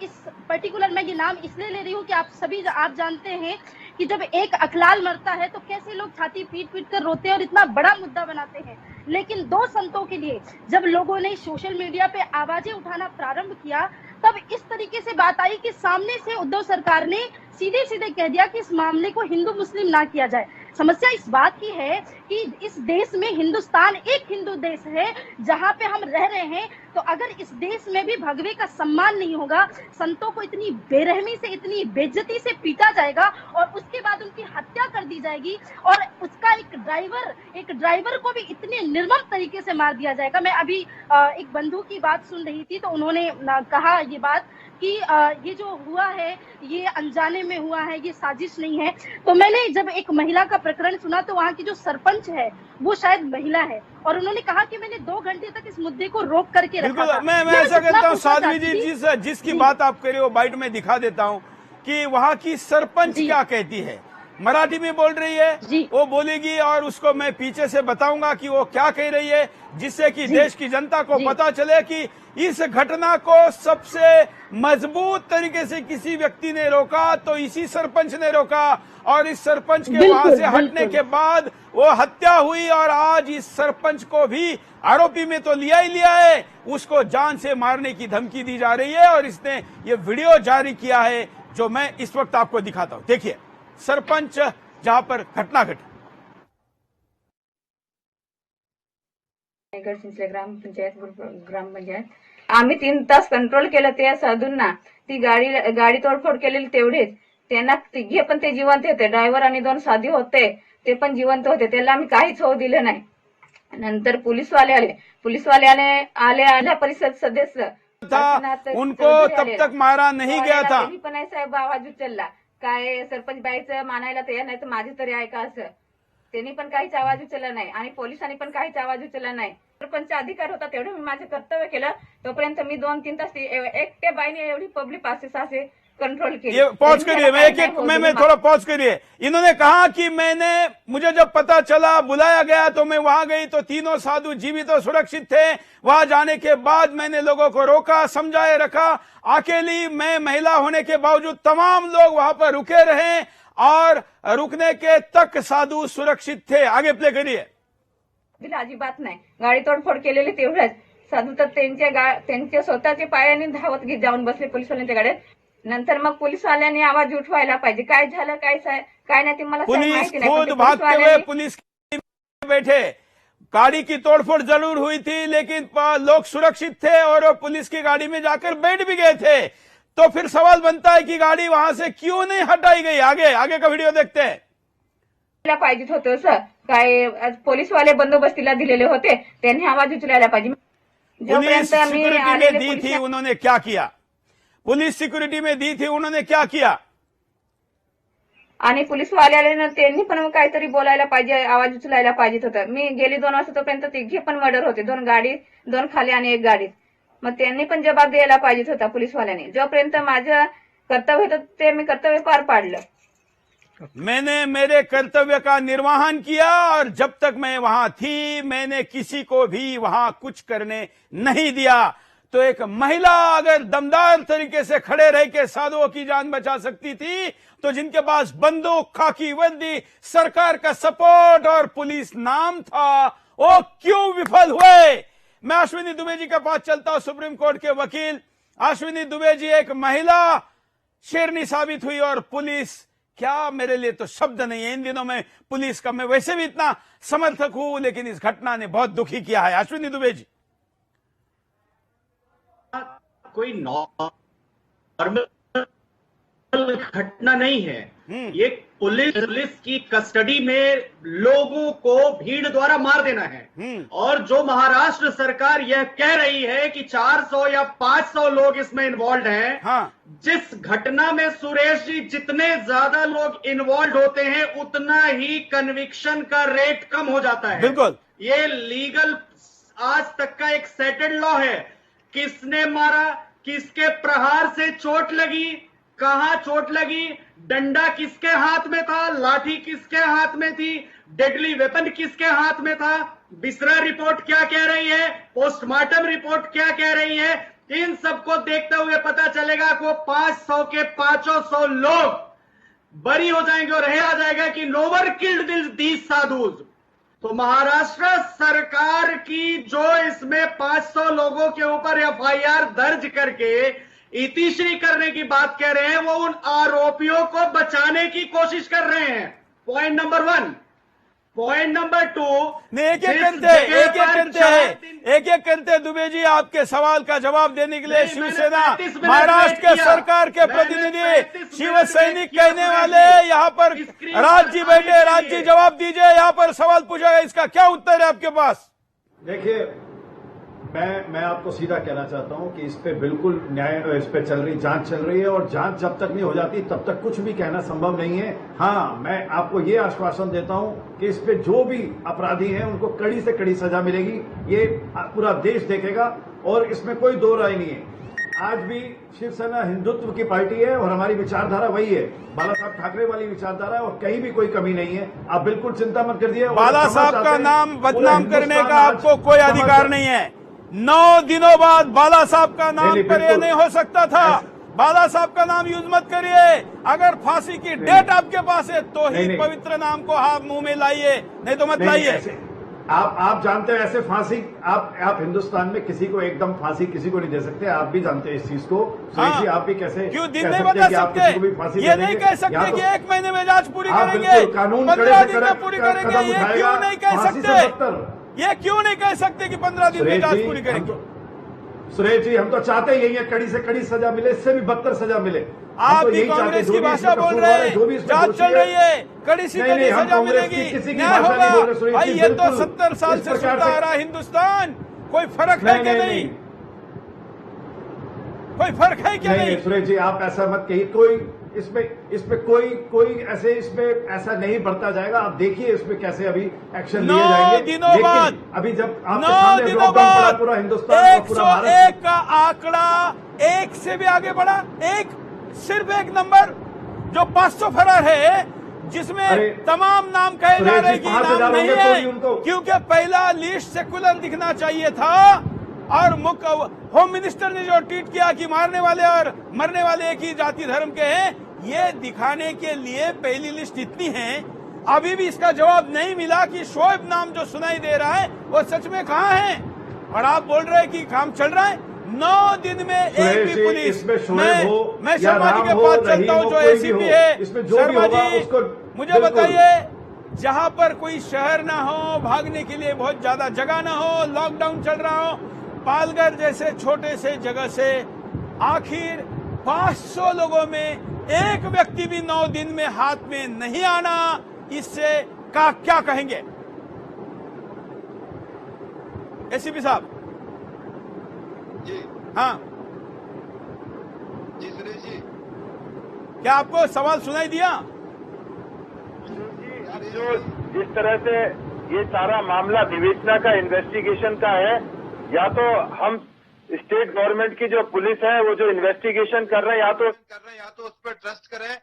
इस पर्टिकुलर, मैं ये नाम इसलिए ले रही हूँ कि आप जानते हैं कि जब एक अखलाल मरता है तो कैसे लोग छाती पीट पीट कर रोते हैं और इतना बड़ा मुद्दा बनाते हैं। लेकिन 2 संतों के लिए जब लोगों ने सोशल मीडिया पे आवाजें उठाना प्रारंभ किया, तब इस तरीके से बात आई कि सामने से उद्धव सरकार ने सीधे सीधे कह दिया कि इस मामले को हिंदू मुस्लिम ना किया जाए। समस्या इस बात की है कि इस देश में हिंदुस्तान एक हिंदू देश है जहां पे हम रह रहे हैं। तो अगर इस देश में भी भगवे का सम्मान नहीं होगा, संतों को इतनी बेरहमी से, इतनी बेइज्जती से पीटा जाएगा और उसके बाद उनकी हत्या कर दी जाएगी और उसका एक ड्राइवर को भी इतने निर्मम तरीके से मार दिया जाएगा। मैं अभी एक बंधु की बात सुन रही थी तो उन्होंने कहा ये बात कि ये जो हुआ है ये अनजाने में हुआ है, ये साजिश नहीं है। तो मैंने जब एक महिला का प्रकरण सुना तो वहाँ की जो सरपंच है वो शायद महिला है और उन्होंने कहा कि मैंने 2 घंटे तक इस मुद्दे को रोक करके रखा था। मैं ऐसा कहता हूँ साध्वी जी, जिसकी बात आप कर रहे हो बाइट में दिखा देता हूँ कि वहाँ की सरपंच क्या कहती है। मराठी में बोल रही है, वो बोलेगी और उसको मैं पीछे से बताऊंगा कि वो क्या कह रही है, जिससे कि देश की जनता को पता चले कि इस घटना को सबसे मजबूत तरीके से किसी व्यक्ति ने रोका तो इसी सरपंच ने रोका और इस सरपंच के वहां से हटने के बाद वो हत्या हुई और आज इस सरपंच को भी आरोपी में तो लिया ही लिया है, उसको जान से मारने की धमकी दी जा रही है और इसने ये वीडियो जारी किया है जो मैं इस वक्त आपको दिखाता हूं। देखिए सरपंच जहां पर घटना घटी। ग्रामपंचायत आम्ही 3 तास कंट्रोल केलं त्या साधूंना। ती गाडी तोडफोड केलेली तेवढेच, त्यांना तिघे पण ते जिवंत होते, ड्रायव्हर आणि 2 साधी होते ते पण जिवंत होते, त्याला आम्ही काहीच होऊ दिलं नाही। नंतर पुलिसवाले आले आल्या परिषद सदस्य था, उनको तब तक मारा नहीं गया था। पण साहेब आवाज उचलला, काय सरपंच बाईचं मानायला तयार नाही तर माझी तरी ऐका असं. त्यांनी पण काहीच आवाज उचलला नाही आणि पोलिसांनी पण काहीच आवाज उचलला नाही. सरपंच अधिकार होता तेवढं मी माझं कर्तव्य केलं. तोपर्यंत मी 2-3 तास एकट्या बाईने एवढी पब्लिक पासेस असे कंट्रोल केली. ये पॉज करिए, मैं थोड़ा पॉज करिए. इन्होंने कहा कि मुझे जब पता चला, बुलाया गया तो मैं वहां गई तो तीनों साधु जीवित और सुरक्षित थे. वहां जाने के बाद मैंने लोगों को रोका, समझाए रखा. अकेली मैं महिला होने के बावजूद तमाम लोग वहां पर रुके रहे और रुकने के तक साधु सुरक्षित थे. आगे प्ले करिए. दिला अजिबात नाही. गाडी तोडफोड केलेली तेवढंच. साधू तर त्यांच्या स्वतःच्या पायाने धावत जाऊन बसले पोलिसवाल्यांच्या गाड्यात. नंतर मग पोलिसवाल्यांनी आवाज उठवायला पाहिजे. काय झालं काय नाही ते मला पुलिस माहिती नाही. खुद भागते हुए पुलिस की बैठे. गाड़ी की तोड़फोड़ जरूर हुई थी लेकिन लोग सुरक्षित थे और वो पुलिस की गाड़ी में जाकर बैठ भी गए थे. तो फिर सवाल बनता है कि गाड़ी वहां से क्यों नहीं हटाई गई. आगे का वीडियो देखते हैं. पाहिजे होतं सर. काय पोलिसवाले बंदोबस्तीला दिलेले होते, त्यांनी आवाज उचलायला पाहिजे. पुलिस सिक्योरिटी में दी थी, उन्होंने क्या किया. पुलिस सिक्युरिटी में दी थी, उन्होंने क्या किया. आणि पोलिसवाल्याने त्यांनी पण काहीतरी बोलायला पाहिजे, आवाज उचलायला पाहिजे होतं. मी गेली 2 वाजता तोपर्यंत तिघे पण मर्डर होते. 2 गाडी, 2 खाली आणि 1 गाडीत. मग त्यांनी पण जबाब द्यायला पाहिजे होता पोलिसवाल्याने. जोपर्यंत माझं कर्तव्य होतं ते मी कर्तव्य पार पाडलं. मैंने मेरे कर्तव्य का निर्वहन किया और जब तक मैं वहां थी मैंने किसी को भी वहां कुछ करने नहीं दिया. तो एक महिला अगर दमदार तरीके से खड़े रह के साधुओं की जान बचा सकती थी तो जिनके पास बंदूक, खाकी वर्दी, सरकार का सपोर्ट और पुलिस नाम था, वो क्यों विफल हुए. मैं अश्विनी दुबे जी के पास चलता हूं. सुप्रीम कोर्ट के वकील अश्विनी दुबे जी एक महिला शेरनी साबित हुई और पुलिस, क्या मेरे लिए तो शब्द नहीं है. इन दिनों में पुलिस का मैं वैसे भी इतना समर्थक हूं लेकिन इस घटना ने बहुत दुखी किया है. अश्विनी दुबे जी. कोई नॉर्मल घटना नहीं है. ये पुलिस की कस्टडी में लोगों को भीड़ द्वारा मार देना है. और जो महाराष्ट्र सरकार यह कह रही है कि 400 या 500 लोग इसमें इन्वॉल्व हैं. हाँ. जिस घटना में सुरेश जी जितने ज्यादा लोग इन्वॉल्व होते हैं उतना ही कन्विक्शन का रेट कम हो जाता है. बिल्कुल. ये लीगल आज तक का एक सेटल्ड लॉ है. किसने मारा, किसके प्रहार से चोट लगी, कहां चोट लगी, डंडा किसके हाथ में था, लाठी किसके हाथ में थी, डेडली वेपन किसके हाथ में था, बिसरा रिपोर्ट क्या कह रही है, पोस्टमार्टम रिपोर्ट क्या कह रही है. इन सबको देखते हुए पता चलेगा कि वो 500 के 500 लोग बरी हो जाएंगे और यह आ जाएगा कि नोवर किल्ड दीज साधुज. तो महाराष्ट्र सरकार की जो इसमें 500 लोगों के ऊपर एफआईआर दर्ज करके इतिश्री करने की बात कह रहे हैं, वो उन आरोपियों को बचाने की कोशिश कर रहे हैं. Point number 1. Point number 2. एक एक करते दुबे जी आपके सवाल का जवाब देने के लिए शिवसेना महाराष्ट्र के सरकार के प्रतिनिधि शिव सैनिक कहने वाले यहाँ पर राज्य बैठे. राज्य जवाब दीजिए, यहाँ पर सवाल पूछा गया, इसका क्या उत्तर है आपके पास. देखिए, मैं आपको सीधा कहना चाहता हूं कि इस पे बिल्कुल न्याय, इस पे जांच चल रही है और जांच जब तक नहीं हो जाती तब तक कुछ भी कहना संभव नहीं है. हाँ, मैं आपको ये आश्वासन देता हूं कि इस पे जो भी अपराधी हैं उनको कड़ी से कड़ी सजा मिलेगी. ये पूरा देश देखेगा और इसमें कोई दो राय नहीं है. आज भी शिवसेना हिंदुत्व की पार्टी है और हमारी विचारधारा वही है, बाला साहब ठाकरे वाली विचारधारा है और कहीं भी कोई कमी नहीं है. आप बिल्कुल चिंता मत करिए. बाला साहब का नाम बदनाम करने का आपको कोई अधिकार नहीं है. 9 दिनों बाद बाला साहब का नाम पर यह नहीं हो सकता था. बाला साहब का नाम यूज मत करिए. अगर फांसी की डेट आपके पास है तो ही पवित्र नाम को आप मुंह में लाइए, नहीं तो मत लाइए. आप जानते हैं ऐसे फांसी आप हिंदुस्तान में किसी को एकदम फांसी किसी को नहीं दे सकते. आप भी जानते हैं इस चीज को. हाँ, आप भी कैसे क्यों दिन नहीं बता सकते. ये नहीं कह सकते कि 1 महीने में जांच पूरी करेंगे, 15 दिन में पूरी करेंगे. ये क्यों नहीं कह सकते. ये क्यों नहीं कह सकते कि 15 दिन में जांच पूरी करेंगे. सुरेश जी, हम तो चाहते ही है कड़ी से कड़ी सजा मिले, इससे भी बदतर सजा मिले. आप भी कांग्रेस की भाषा बोल रहे हैं. जांच चल रही है, कड़ी से कड़ी सजा मिलेगी, न्याय होगा. भाई ये तो 70 साल से सुनता आ रहा हिंदुस्तान. कोई फर्क है कि नहीं. कोई फर्क है क्या. नहीं सुरेश जी, आप ऐसा मत कहिए. कोई इसमें कोई ऐसा नहीं बढ़ता जाएगा। आप देखिए इसमें कैसे अभी एक्शन लिए 9 जाएंगे। दिनों लेकिन बाद, अभी जब आपके 9 सामने दिनों लॉकडाउन पड़ा बाद पूरा हिंदुस्तान और पूरा भारत, 101 का आंकड़ा 1 से भी आगे बढ़ा। सिर्फ एक नंबर जो 500 फरार है, जिसमें तमाम नाम कहे जा रहे कि नाम नहीं है, क्योंकि पहला लिस्ट सेकुलर दिखना चाहिए था। और होम मिनिस्टर ने जो ट्वीट किया कि मारने वाले और मरने वाले एक ही जाति धर्म के हैं, ये दिखाने के लिए पहली लिस्ट इतनी है। अभी भी इसका जवाब नहीं मिला कि शोएब नाम जो सुनाई दे रहा है वो सच में कहां है। और आप बोल रहे हैं कि काम चल रहा है। 9 दिन में एक भी पुलिस, मैं शर्मा जी के पास चलता हूं जो एसीपी है। शर्मा जी, मुझे बताइए, जहां पर कोई शहर ना हो, भागने के लिए बहुत ज्यादा जगह ना हो, लॉकडाउन चल रहा हो, पालघर जैसे छोटे से जगह से आखिर 500 लोगों में एक व्यक्ति भी 9 दिन में हाथ में नहीं आना, इससे का क्या कहेंगे एसीपी साहब? जी हाँ जी सुरेश जी, क्या आपको सवाल सुनाई दिया? जो जिस तरह से ये सारा मामला विवेचना का, इन्वेस्टिगेशन का है, या तो हम स्टेट गवर्नमेंट की जो पुलिस है वो जो इन्वेस्टिगेशन कर रहे हैं या तो उस पर ट्रस्ट करें,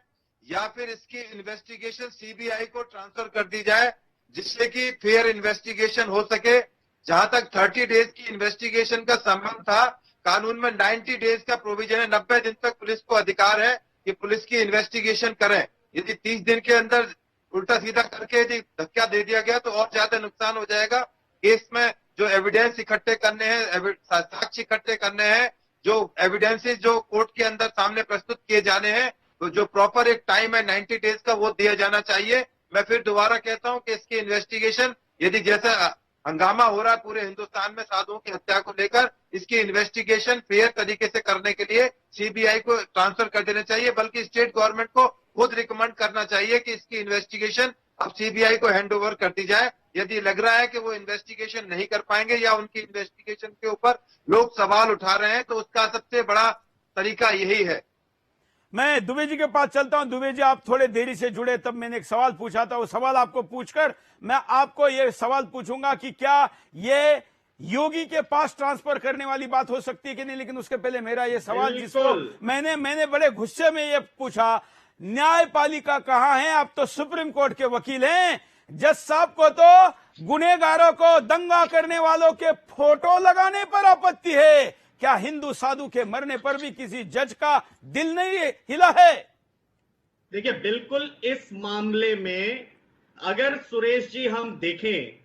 या फिर इसकी इन्वेस्टिगेशन सीबीआई को ट्रांसफर कर दी जाए, जिससे कि फेयर इन्वेस्टिगेशन हो सके। जहां तक 30 डेज की इन्वेस्टिगेशन का संबंध था, कानून में 90 डेज का प्रोविजन है। 90 दिन तक पुलिस को अधिकार है कि पुलिस की इन्वेस्टिगेशन करें। यदि 30 दिन के अंदर उल्टा सीधा करके यदि धक्का दे दिया गया तो और ज्यादा नुकसान हो जाएगा। केस में जो एविडेंस इकट्ठे करने हैं, साक्ष्य इकट्ठे करने हैं, जो एविडेंसेस जो कोर्ट के अंदर सामने प्रस्तुत किए जाने हैं, तो जो प्रॉपर एक टाइम है 90 डेज का, वो दिया जाना चाहिए। मैं फिर दोबारा कहता हूं कि इसकी इन्वेस्टिगेशन, यदि जैसा हंगामा हो रहा है पूरे हिंदुस्तान में साधुओं की हत्या को लेकर, इसकी इन्वेस्टिगेशन फेयर तरीके से करने के लिए सीबीआई को ट्रांसफर कर देना चाहिए। बल्कि स्टेट गवर्नमेंट को खुद रिकमेंड करना चाहिए कि इसकी इन्वेस्टिगेशन अब सीबीआई को हैंड ओवर कर दी जाए। यदि लग रहा है कि वो इन्वेस्टिगेशन नहीं कर पाएंगे या उनकी इन्वेस्टिगेशन के ऊपर लोग सवाल उठा रहे हैं, तो उसका सबसे बड़ा तरीका यही है। मैं दुबे जी के पास चलता हूं। दुबे जी, आप थोड़े देरी से जुड़े, तब मैंने एक सवाल पूछा था। वो सवाल आपको पूछकर मैं आपको ये सवाल पूछूंगा कि क्या ये योगी के पास ट्रांसफर करने वाली बात हो सकती है कि नहीं। लेकिन उसके पहले मेरा ये सवाल, जिसको मैंने बड़े गुस्से में ये पूछा, न्यायपालिका कहां है? आप तो सुप्रीम कोर्ट के वकील हैं। जज साहब को तो गुनहगारों को, दंगा करने वालों के फोटो लगाने पर आपत्ति है। क्या हिंदू साधु के मरने पर भी किसी जज का दिल नहीं हिला है? देखिए, बिल्कुल इस मामले में अगर सुरेश जी हम देखें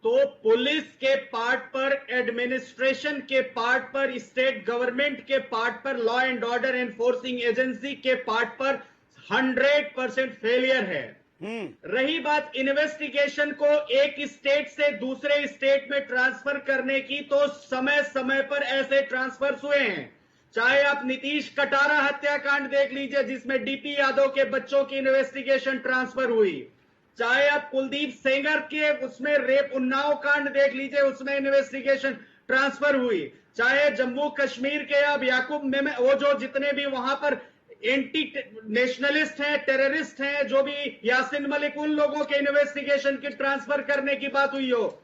तो पुलिस के पार्ट पर, एडमिनिस्ट्रेशन के पार्ट पर, स्टेट गवर्नमेंट के पार्ट पर, law and order enforcing agency के पार्ट पर 100% फेलियर है। रही बात इन्वेस्टिगेशन को एक स्टेट से दूसरे स्टेट में ट्रांसफर करने की, तो समय समय पर ऐसे ट्रांसफर्स हुए हैं। चाहे आप नीतीश कटारा हत्याकांड देख लीजिए, जिसमें डीपी यादव के बच्चों की इन्वेस्टिगेशन ट्रांसफर हुई। चाहे आप कुलदीप सेंगर के उसमें रेप उन्नाव कांड देख लीजिए, उसमें इन्वेस्टिगेशन ट्रांसफर हुई। चाहे जम्मू कश्मीर के अब याकूब में वो जो जितने भी वहां पर एंटी नेशनलिस्ट हैं, टेररिस्ट हैं, जो भी यासिन मलिक, उन लोगों के इन्वेस्टिगेशन की ट्रांसफर करने की बात हुई हो।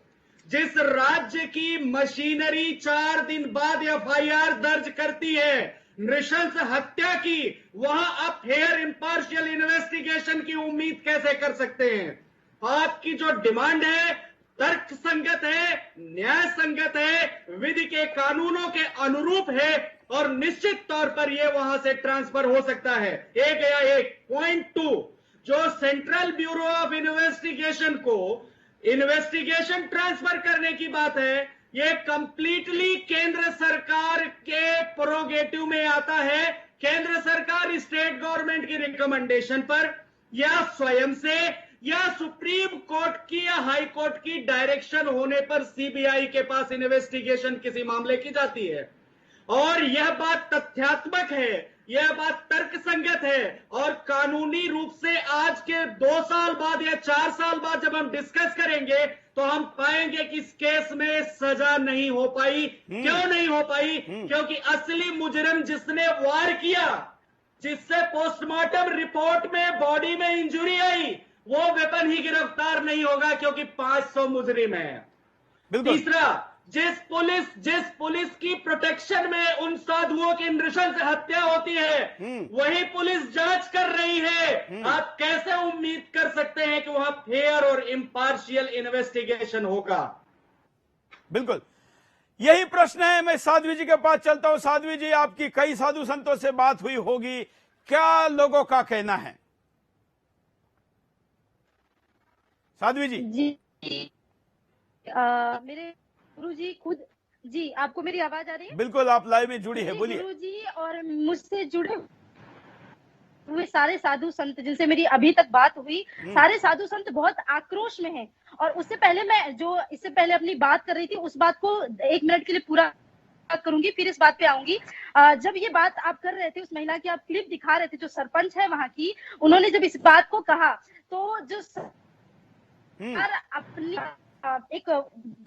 जिस राज्य की मशीनरी 4 दिन बाद एफआईआर दर्ज करती है नृशंस हत्या की, वहां आप फेयर इंपार्शियल इन्वेस्टिगेशन की उम्मीद कैसे कर सकते हैं? आपकी जो डिमांड है तर्क संगत है, न्याय संगत है, विधि के कानूनों के अनुरूप है, और निश्चित तौर पर यह वहां से ट्रांसफर हो सकता है। एक या एक पॉइंट 2, जो सेंट्रल ब्यूरो ऑफ इन्वेस्टिगेशन को इन्वेस्टिगेशन ट्रांसफर करने की बात है, यह कंप्लीटली केंद्र सरकार के प्रोगेटिव में आता है। केंद्र सरकार स्टेट गवर्नमेंट की रिकमेंडेशन पर या स्वयं से या सुप्रीम कोर्ट की या हाई कोर्ट की डायरेक्शन होने पर सीबीआई के पास इन्वेस्टिगेशन किसी मामले की जाती है। और यह बात तथ्यात्मक है, यह बात तर्कसंगत है, और कानूनी रूप से आज के 2 साल बाद या 4 साल बाद जब हम डिस्कस करेंगे तो हम पाएंगे कि इस केस में सजा नहीं हो पाई। क्यों नहीं हो पाई? क्योंकि असली मुजरिम जिसने वार किया जिससे पोस्टमार्टम रिपोर्ट में बॉडी में इंजुरी आई, वो वेपन ही गिरफ्तार नहीं होगा क्योंकि 500 मुजरिम है। बिल्कुल। तीसरा, जिस पुलिस की प्रोटेक्शन में उन साधुओं की नृशंस हत्या होती है, वही पुलिस जांच कर रही है। आप कैसे उम्मीद कर सकते हैं कि वहां फेयर और इम्पार्शियल इन्वेस्टिगेशन होगा? बिल्कुल, यही प्रश्न है। मैं साध्वी जी के पास चलता हूं। साध्वी जी, आपकी कई साधु संतों से बात हुई होगी, क्या लोगों का कहना है? साध्वी जी। जी मेरे गुरुजी खुद, जी आपको मेरी आवाज आ रही है? बिल्कुल, आप लाइव में जुड़ी है, बोलिए। गुरुजी और मुझसे जुड़े हुए सारे साधु संत जिनसे मेरी अभी तक बात हुई, सारे साधु संत बहुत आक्रोश में हैं। और उससे पहले मैं जो इससे पहले अपनी बात कर रही थी, उस बात को 1 मिनट के लिए पूरा करूंगी, फिर इस बात पे आऊंगी। जब ये बात आप कर रहे थे, उस महिला की आप क्लिप दिखा रहे थे, जो सरपंच है वहां की, उन्होंने जब इस बात को कहा, तो जो सरकार अपनी एक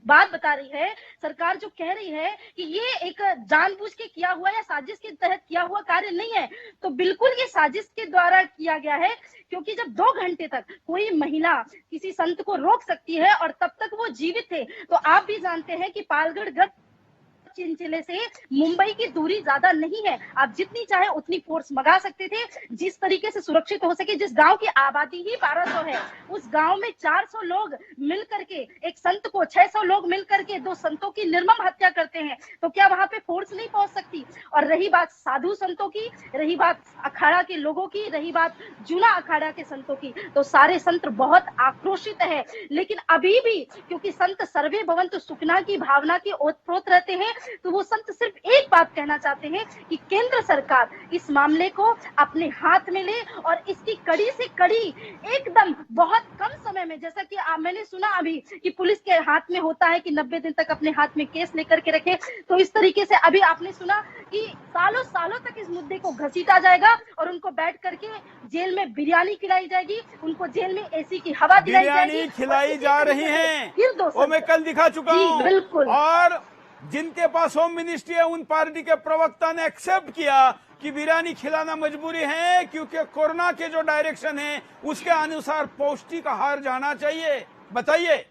बात बता रही है, सरकार जो कह रही है कि ये एक जानबूझ के किया हुआ या साजिश के तहत किया हुआ कार्य नहीं है, तो बिल्कुल ये साजिश के द्वारा किया गया है। क्योंकि जब 2 घंटे तक कोई महिला किसी संत को रोक सकती है और तब तक वो जीवित थे, तो आप भी जानते हैं कि पालगढ़ गढ़ चिंचिले से मुंबई की दूरी ज्यादा नहीं है। आप जितनी चाहे उतनी फोर्स मंगा सकते थे, जिस तरीके से सुरक्षित हो सके। जिस गांव की आबादी ही 1200 है, उस गांव में 400 लोग मिल करके एक संत को, 600 लोग मिल करके 2 संतों की निर्मम हत्या करते हैं, तो क्या वहां पे फोर्स नहीं पहुंच सकती? और रही बात साधु संतों की, रही बात अखाड़ा के लोगों की, रही बात जूना अखाड़ा के संतों की, तो सारे संत बहुत आक्रोशित है। लेकिन अभी भी क्योंकि संत सर्वे भवन्तु सुखिनः की भावना की ओतप्रोत रहते हैं, तो वो संत सिर्फ एक बात कहना चाहते हैं कि केंद्र सरकार इस मामले को अपने हाथ में ले और इसकी कड़ी से कड़ी एकदम बहुत कम समय में, जैसा कि मैंने सुना अभी कि पुलिस के हाथ में होता है कि 90 दिन तक अपने हाथ में केस लेकर के रखे, तो इस तरीके से अभी आपने सुना कि सालों सालों तक इस मुद्दे को घसीटा जाएगा और उनको बैठ करके जेल में बिरयानी खिलाई जाएगी, उनको जेल में एसी की हवा दिलाई जाएगी, बिरयानी खिलाई जा रही है, फिर 2 वो मैं कल दिखा चुका हूँ। बिल्कुल। और जिनके पास होम मिनिस्ट्री है, उन पार्टी के प्रवक्ता ने एक्सेप्ट किया कि बिरयानी खिलाना मजबूरी है, क्योंकि कोरोना के जो डायरेक्शन है उसके अनुसार पौष्टिक आहार जाना चाहिए। बताइए।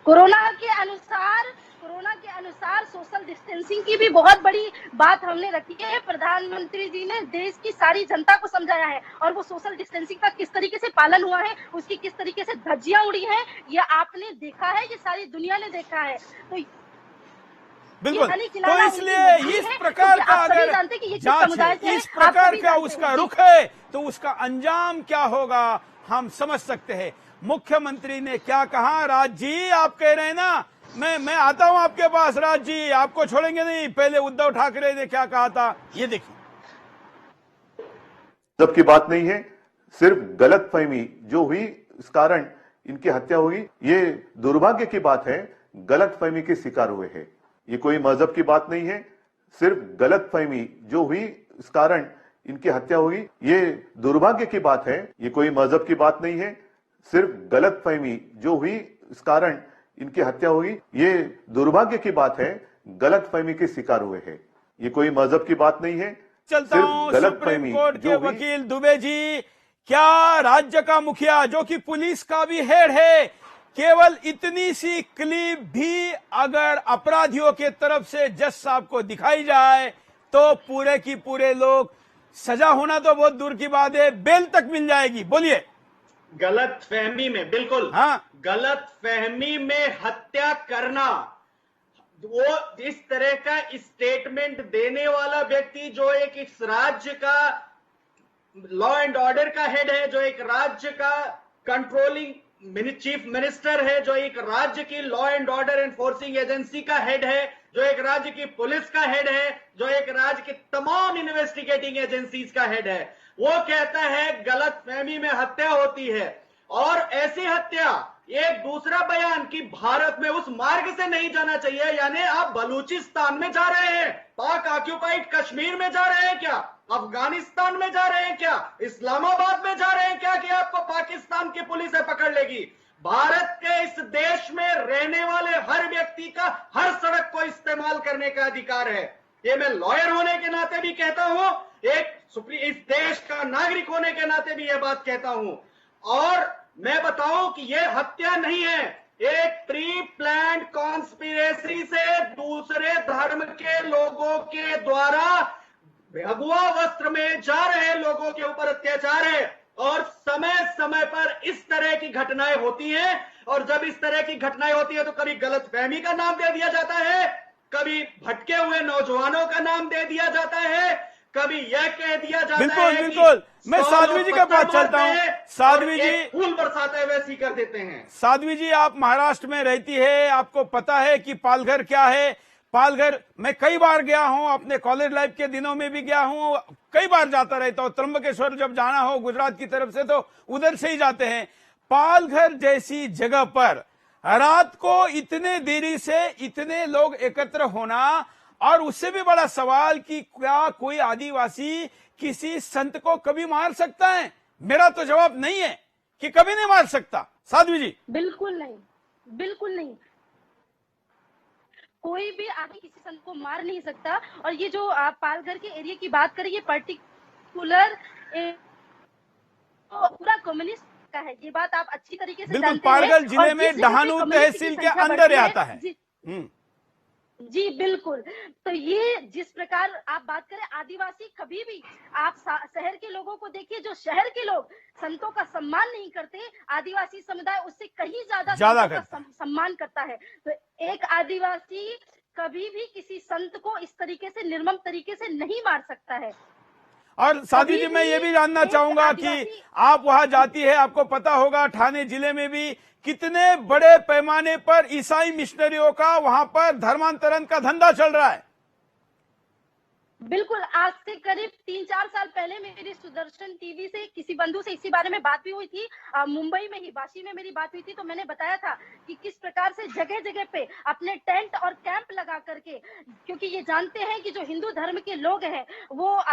कोरोना के अनुसार सोशल डिस्टेंसिंग की भी बहुत बड़ी बात हमने रखी है। प्रधानमंत्री जी ने देश की सारी जनता को समझाया है, और वो सोशल डिस्टेंसिंग का किस तरीके से पालन हुआ है, उसकी किस तरीके से धज्जियां उड़ी हैं, ये आपने देखा है, ये सारी दुनिया ने देखा है। तो बिल्कुल, तो इसलिए इस प्रकार का अगर जांच, इस प्रकार का उसका रुख है, तो उसका अंजाम क्या होगा हम समझ सकते हैं। मुख्यमंत्री ने क्या कहा? राज जी, आप कह रहे हैं ना, मैं आता हूं आपके पास। राज जी, आपको छोड़ेंगे नहीं। पहले उद्धव ठाकरे ने क्या कहा था, ये देखिए। सब की बात नहीं है, सिर्फ गलतफहमी जो हुई इस कारण इनकी हत्या हुई, ये दुर्भाग्य की बात है। गलतफहमी के शिकार हुए हैं, ये कोई मजहब की बात नहीं है, सिर्फ गलतफहमी जो हुई इस कारण इनकी हत्या हुई, ये दुर्भाग्य की बात है। ये कोई मजहब की बात नहीं है, सिर्फ गलतफहमी जो हुई इस कारण इनकी हत्या हुई, ये दुर्भाग्य की बात है। गलतफहमी के शिकार हुए हैं, ये कोई मजहब की बात नहीं है। चलता हूं सुप्रीम कोर्ट के वकील दुबे जी, क्या राज्य का मुखिया जो कि पुलिस का भी हेड है, केवल इतनी सी क्लिप भी अगर अपराधियों के तरफ से जज साहब को दिखाई जाए तो पूरे की पूरे लोग, सजा होना तो बहुत दूर की बात है, बेल तक मिल जाएगी? बोलिए। गलत फहमी में, बिल्कुल हाँ, गलत फहमी में हत्या करना, वो इस तरह का स्टेटमेंट देने वाला व्यक्ति जो एक इस राज्य का लॉ एंड ऑर्डर का हेड है, जो एक राज्य का कंट्रोलिंग चीफ मिनिस्टर है, जो एक राज्य की law and order enforcing agency का हेड है, जो एक राज्य की पुलिस का हेड है, जो एक राज्य की तमाम इन्वेस्टिगेटिंग एजेंसीज का हेड है, वो कहता है गलत फहमी में हत्या होती है। और ऐसी हत्या, एक दूसरा बयान कि भारत में उस मार्ग से नहीं जाना चाहिए, यानी आप बलूचिस्तान में जा रहे हैं, पाक ऑक्यूपाइड कश्मीर में जा रहे हैं क्या, अफगानिस्तान में जा रहे हैं क्या, इस्लामाबाद में जा रहे हैं क्या कि आपको पाकिस्तान की पुलिस पकड़ लेगी? भारत के इस देश में रहने वाले हर व्यक्ति का हर सड़क को इस्तेमाल करने का अधिकार है। ये मैं लॉयर होने के नाते भी कहता हूं, इस देश का नागरिक होने के नाते भी ये बात कहता हूं। और मैं बताऊं कि ये हत्या नहीं है, एक प्री प्लान्ड कॉन्स्पिरेसी से दूसरे धर्म के लोगों के द्वारा भगवा वस्त्र में जा रहे लोगों के ऊपर अत्याचार है। और समय समय पर इस तरह की घटनाएं होती हैं, और जब इस तरह की घटनाएं होती है तो कभी गलतफहमी का नाम दे दिया जाता है, कभी भटके हुए नौजवानों का नाम दे दिया जाता है, कभी यह कह दिया जाता बिल्कुल है बिल्कुल। मैं साध्वी जी के पास चलता हूं। साध्वी जी, फूल बरसाते हुए सी कर देते हैं। साध्वी जी, आप महाराष्ट्र में रहती है, आपको पता है कि पालघर क्या है। पालघर मैं कई बार गया हूं, अपने कॉलेज लाइफ के दिनों में भी गया हूं, कई बार जाता रहता हूं। त्र्यंबकेश्वर जब जाना हो गुजरात की तरफ से तो उधर से ही जाते हैं। पालघर जैसी जगह पर रात को इतने देरी से इतने लोग एकत्र होना, और उससे भी बड़ा सवाल कि क्या कोई आदिवासी किसी संत को कभी मार सकता है? मेरा तो जवाब नहीं है कि कभी नहीं मार सकता। साध्वी जी, बिल्कुल नहीं, बिल्कुल नहीं। कोई भी आदमी किसी संत को मार नहीं सकता। और ये जो आप पालघर के एरिया की बात करें, ये पर्टिकुलर पूरा कम्युनिस्ट का है। ये बात आप अच्छी तरीके से बिल्कुल। जानते हैं। पालघर जिले और में जिस जगह पे डहाणू कम्युनिस्ट की तहसील के संख्या अंदर बढ़ती है, आता है। जी बिल्कुल। तो ये जिस प्रकार आप बात करें, आदिवासी कभी भी, आप शहर के लोगों को देखिए, जो शहर के लोग संतों का सम्मान नहीं करते, आदिवासी समुदाय उससे कहीं ज्यादा संतों का सम्मान करता है। तो एक आदिवासी कभी भी किसी संत को इस तरीके से, निर्मम तरीके से नहीं मार सकता है। और साध्वी जी, मैं ये भी जानना चाहूंगा कि आप वहां जाती है, आपको पता होगा ठाणे जिले में भी कितने बड़े पैमाने पर ईसाई मिशनरियों का वहां पर धर्मांतरण का धंधा चल रहा है। बिल्कुल। आज से करीब 3-4 साल पहले मेरी सुदर्शन टीवी से किसी बंधु से इसी बारे में बात भी हुई थी। मुंबई में ही बाशी में मेरी बात हुई थी। तो मैंने बताया था कि किस प्रकार से जगह जगह पे अपने टेंट और कैंप लगा करके, क्योंकि ये जानते हैं कि जो हिंदू धर्म के लोग हैं वो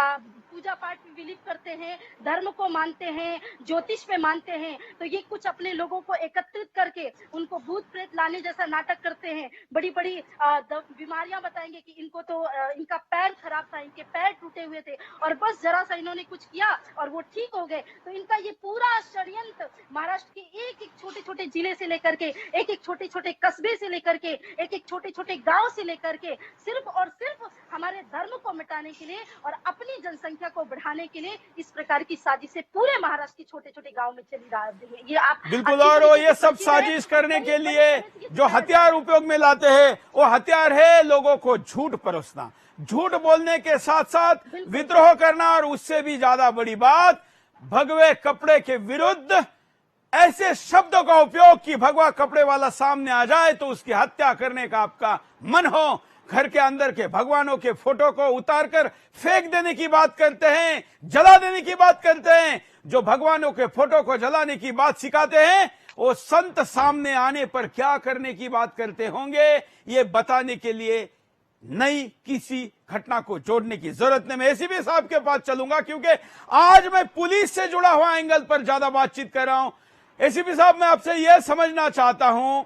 पूजा पाठ में बिलीव करते हैं, धर्म को मानते हैं, ज्योतिष पे मानते हैं। तो ये कुछ अपने लोगों को एकत्रित करके उनको भूत प्रेत लाने जैसा नाटक करते हैं। बड़ी बड़ी बीमारियां बताएंगे कि इनको तो इनका पैर खराब था, इनके पैर टूटे हुए थे, और बस जरा सा इन्होंने कुछ किया और वो ठीक हो गए। तो इनका ये पूरा षड्यंत्र महाराष्ट्र के एक एक छोटे छोटे जिले से लेकर के, एक एक छोटे छोटे कस्बे से लेकर के, एक एक छोटे छोटे गांव से लेकर के, सिर्फ और सिर्फ हमारे धर्म को मिटाने के लिए और अपनी जनसंख्या को बढ़ाने के लिए इस प्रकार की साजिशें पूरे महाराष्ट्र के छोटे छोटे गाँव में चली रही है। ये आप बिल्कुल। और वो ये सब साजिश करने के लिए जो हथियार उपयोग में लाते हैं, वो हथियार है लोगों को झूठ परोसना, झूठ बोलने के साथ साथ विद्रोह करना, और उससे भी ज्यादा बड़ी बात, भगवे कपड़े के विरुद्ध ऐसे शब्दों का उपयोग कि भगवा कपड़े वाला सामने आ जाए तो उसकी हत्या करने का आपका मन हो। घर के अंदर के भगवानों के फोटो को उतारकर फेंक देने की बात करते हैं, जला देने की बात करते हैं। जो भगवानों के फोटो को जलाने की बात सिखाते हैं, वो संत सामने आने पर क्या करने की बात करते होंगे, ये बताने के लिए नई किसी घटना को जोड़ने की जरूरत नहीं। मैं एसीपी साहब के पास चलूंगा, क्योंकि आज मैं पुलिस से जुड़ा हुआ एंगल पर ज्यादा बातचीत कर रहा हूं। एसीपी साहब, मैं आपसे यह समझना चाहता हूं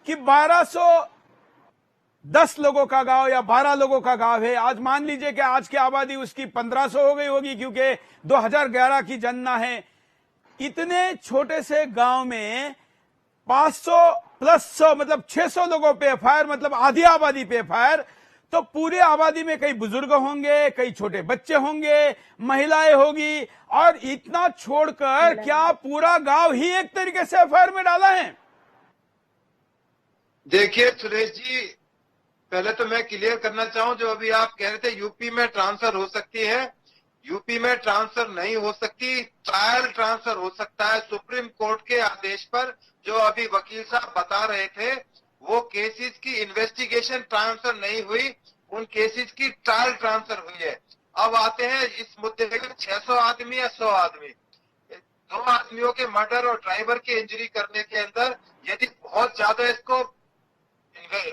कि 1210 लोगों का गांव या 12 लोगों का गांव है। आज मान लीजिए कि आज की आबादी उसकी 1500 हो गई होगी, क्योंकि 2011 की जनना है। इतने छोटे से गांव में 500 प्लस 100 मतलब 600 लोगों पे एफआईआर, मतलब आधी आबादी पे एफआईआर। तो पूरी आबादी में कई बुजुर्ग होंगे, कई छोटे बच्चे होंगे, महिलाएं होगी, और इतना छोड़कर क्या पूरा गांव ही एक तरीके से एफआईआर में डाला है? देखिए सुरेश जी, पहले तो मैं क्लियर करना चाहूं, जो अभी आप कह रहे थे यूपी में ट्रांसफर हो सकती है, यूपी में ट्रांसफर नहीं हो सकती, ट्रायल ट्रांसफर हो सकता है सुप्रीम कोर्ट के आदेश पर। जो अभी वकील साहब बता रहे थे, वो केसेस की इन्वेस्टिगेशन ट्रांसफर नहीं हुई, उन केसेस की ट्रायल ट्रांसफर हुई है। अब आते हैं इस मुद्दे पे, 600 आदमी या 100 आदमी, 2 आदमियों के मर्डर और ड्राइवर की इंजरी करने के अंदर यदि बहुत ज्यादा इसको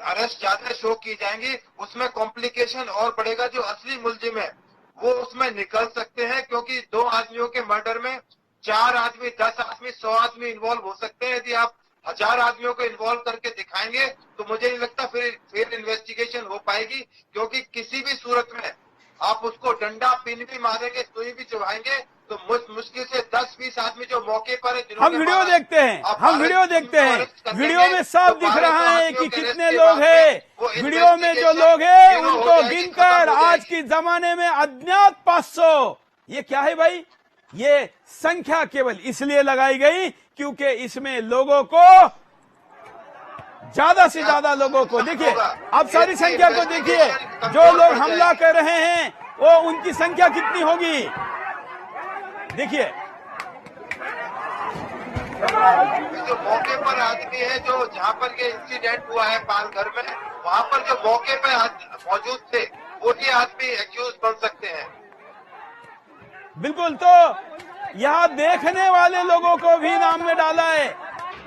अरेस्ट ज्यादा शो की जाएंगी, उसमें कॉम्प्लिकेशन और बढ़ेगा। जो असली मुलजिम है वो उसमें निकल सकते हैं, क्योंकि 2 आदमियों के मर्डर में 4 आदमी, 10 आदमी, 100 आदमी इन्वॉल्व हो सकते हैं। यदि आप 1000 आदमियों को इन्वॉल्व करके दिखाएंगे तो मुझे नहीं लगता फिर इन्वेस्टिगेशन हो पाएगी, क्योंकि किसी भी सूरत में आप उसको डंडा पिन भी मारेंगे, सुई भी चुभाएंगे तो मुश्किल से 10-20 आदमी जो मौके पर है, हम वीडियो देखते हैं, हम वीडियो देखते हैं, वीडियो में साफ दिख रहा है कि कितने लोग हैं। वीडियो में जो लोग हैं उनको गिनकर आज के जमाने में अज्ञात 500, ये क्या है भाई? ये संख्या केवल इसलिए लगाई गई क्योंकि इसमें लोगों को, ज्यादा से ज्यादा लोगों को, देखिए आप सारी संख्या को देखिए, जो लोग हमला कर रहे हैं वो उनकी संख्या कितनी होगी देखिए। जो मौके पर आदमी है, जो जहाँ पर ये इंसिडेंट हुआ है पालघर में, वहाँ पर जो मौके पर मौजूद थे वही आदमी एक्यूज बन सकते हैं। बिल्कुल, तो यहाँ देखने वाले लोगों को भी नाम में डाला है,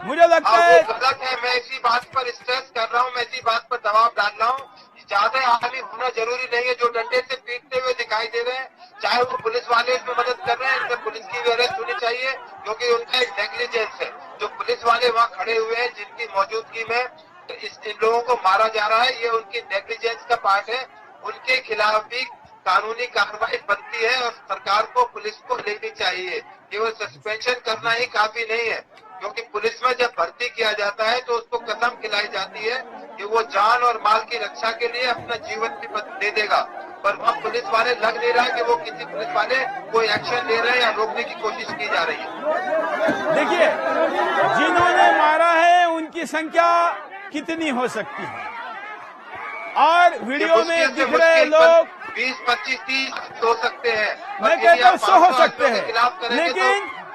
मुझे लगता है गलत है। मैं इसी बात पर स्ट्रेस कर रहा हूँ, मैं इसी बात पर दबाव डाल रहा हूँ। ज्यादा आदमी होना जरूरी नहीं है जो डंडे से पीटते हुए दिखाई दे रहे हैं, चाहे वो पुलिस वाले इसमें मदद कर रहे हैं, इनसे पुलिस की भी अरेस्ट होनी चाहिए, क्योंकि उनका एक नेग्लिजेंस है। जो पुलिस वाले वहाँ खड़े हुए हैं जिनकी मौजूदगी में इन लोगों को मारा जा रहा है, ये उनकी नेग्लिजेंस का पार्ट है। उनके खिलाफ भी कानूनी कार्रवाई बनती है और सरकार को, पुलिस को लेनी चाहिए। केवल सस्पेंशन करना ही काफी नहीं है, क्योंकि पुलिस में जब भर्ती किया जाता है तो उसको कसम खिलाई जाती है कि वो जान और माल की रक्षा के लिए अपना जीवन भी दे देगा, पर वहाँ पुलिस वाले लग नहीं रहा कि वो किसी पुलिस वाले कोई एक्शन ले रहे हैं या रोकने की कोशिश की जा रही है। देखिए, जिन्होंने मारा है उनकी संख्या कितनी हो सकती है, और वीडियो में दिख रहे लोग 20, 25, 30 हो सकते हैं। मैं कहता हूँ 100 हो सकते हैं,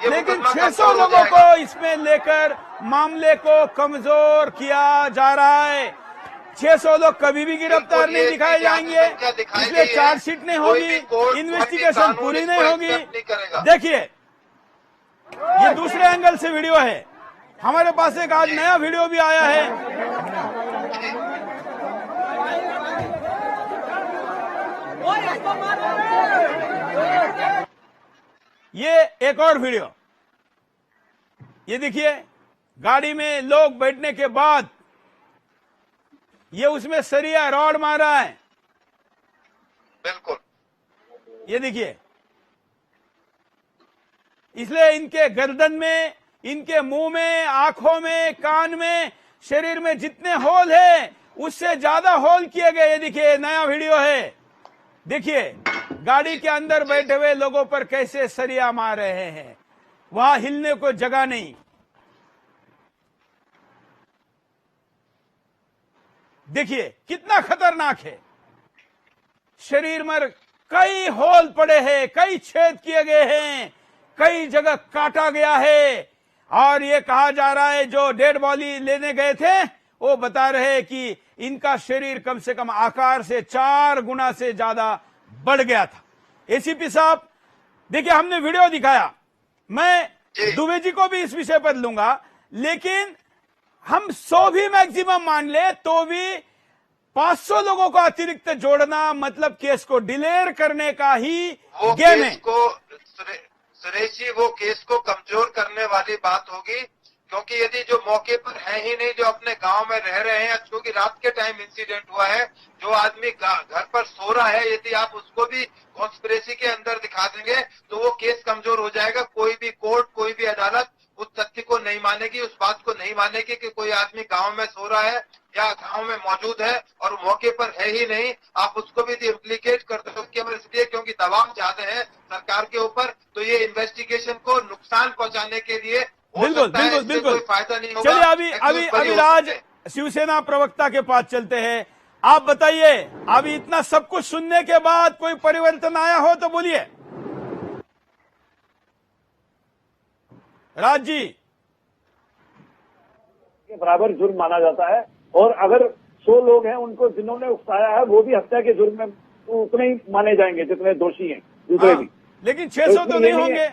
लेकिन 600 लोगों को इसमें लेकर मामले को कमजोर किया जा रहा है। 600 लोग कभी भी गिरफ्तार नहीं दिखाए जाएंगे, इसलिए चार्जशीट नहीं होगी, इन्वेस्टिगेशन पूरी नहीं होगी। देखिए, ये दूसरे एंगल से वीडियो है, हमारे पास एक आज नया वीडियो भी आया है। ये एक और वीडियो, ये देखिए, गाड़ी में लोग बैठने के बाद ये उसमें सरिया रॉड मारा है। बिल्कुल, ये देखिए, इसलिए इनके गर्दन में, इनके मुंह में, आंखों में, कान में, शरीर में जितने होल है उससे ज्यादा होल किए गए। ये देखिए, नया वीडियो है, देखिए गाड़ी के अंदर बैठे हुए लोगों पर कैसे सरिया मार रहे हैं, वहां हिलने को जगह नहीं। देखिए कितना खतरनाक है, शरीर में कई होल पड़े हैं, कई छेद किए गए हैं, कई जगह काटा गया है। और ये कहा जा रहा है जो डेड बॉडी लेने गए थे वो बता रहे हैं कि इनका शरीर कम से कम आकार से 4 गुना से ज्यादा बढ़ गया था। एसीपी साहब, देखिए हमने वीडियो दिखाया, मैं दुबे जी को भी इस विषय पर लूंगा, लेकिन हम 100 भी मैक्सिमम मान ले तो भी 500 लोगों को अतिरिक्त जोड़ना मतलब केस को डिलेर करने का ही गेम है। सुरेश जी, वो केस को कमजोर करने वाली बात होगी, क्योंकि यदि जो मौके पर है ही नहीं, जो अपने गांव में रह रहे हैं, क्योंकि रात के टाइम इंसिडेंट हुआ है, जो आदमी घर पर सो रहा है, यदि आप उसको भी कॉन्स्पिरेसी के अंदर दिखा देंगे तो वो केस कमजोर हो जाएगा। कोई भी कोर्ट, कोई भी अदालत उस तथ्य को नहीं मानेगी, उस बात को नहीं मानेगी कि कोई आदमी गांव में सो रहा है या गांव में मौजूद है और मौके पर है ही नहीं। आप उसको भी इम्प्लीकेट करते हो केवल इसलिए क्योंकि दबाव ज्यादा है सरकार के ऊपर, तो ये इन्वेस्टिगेशन को नुकसान पहुंचाने के लिए बिल्कुल कोई फायदा नहीं होगा। चलिए अभी राज शिवसेना प्रवक्ता के पास चलते हैं। आप बताइए, अभी इतना सब कुछ सुनने के बाद कोई परिवर्तन आया हो तो बोलिए। राज जी, बराबर जुर्म माना जाता है, और अगर 100 लोग हैं उनको जिन्होंने उकसाया है वो भी हत्या के जुर्म में उतने ही माने जाएंगे जितने दोषी हैं दूसरे भी। लेकिन 600 तो नहीं होंगे।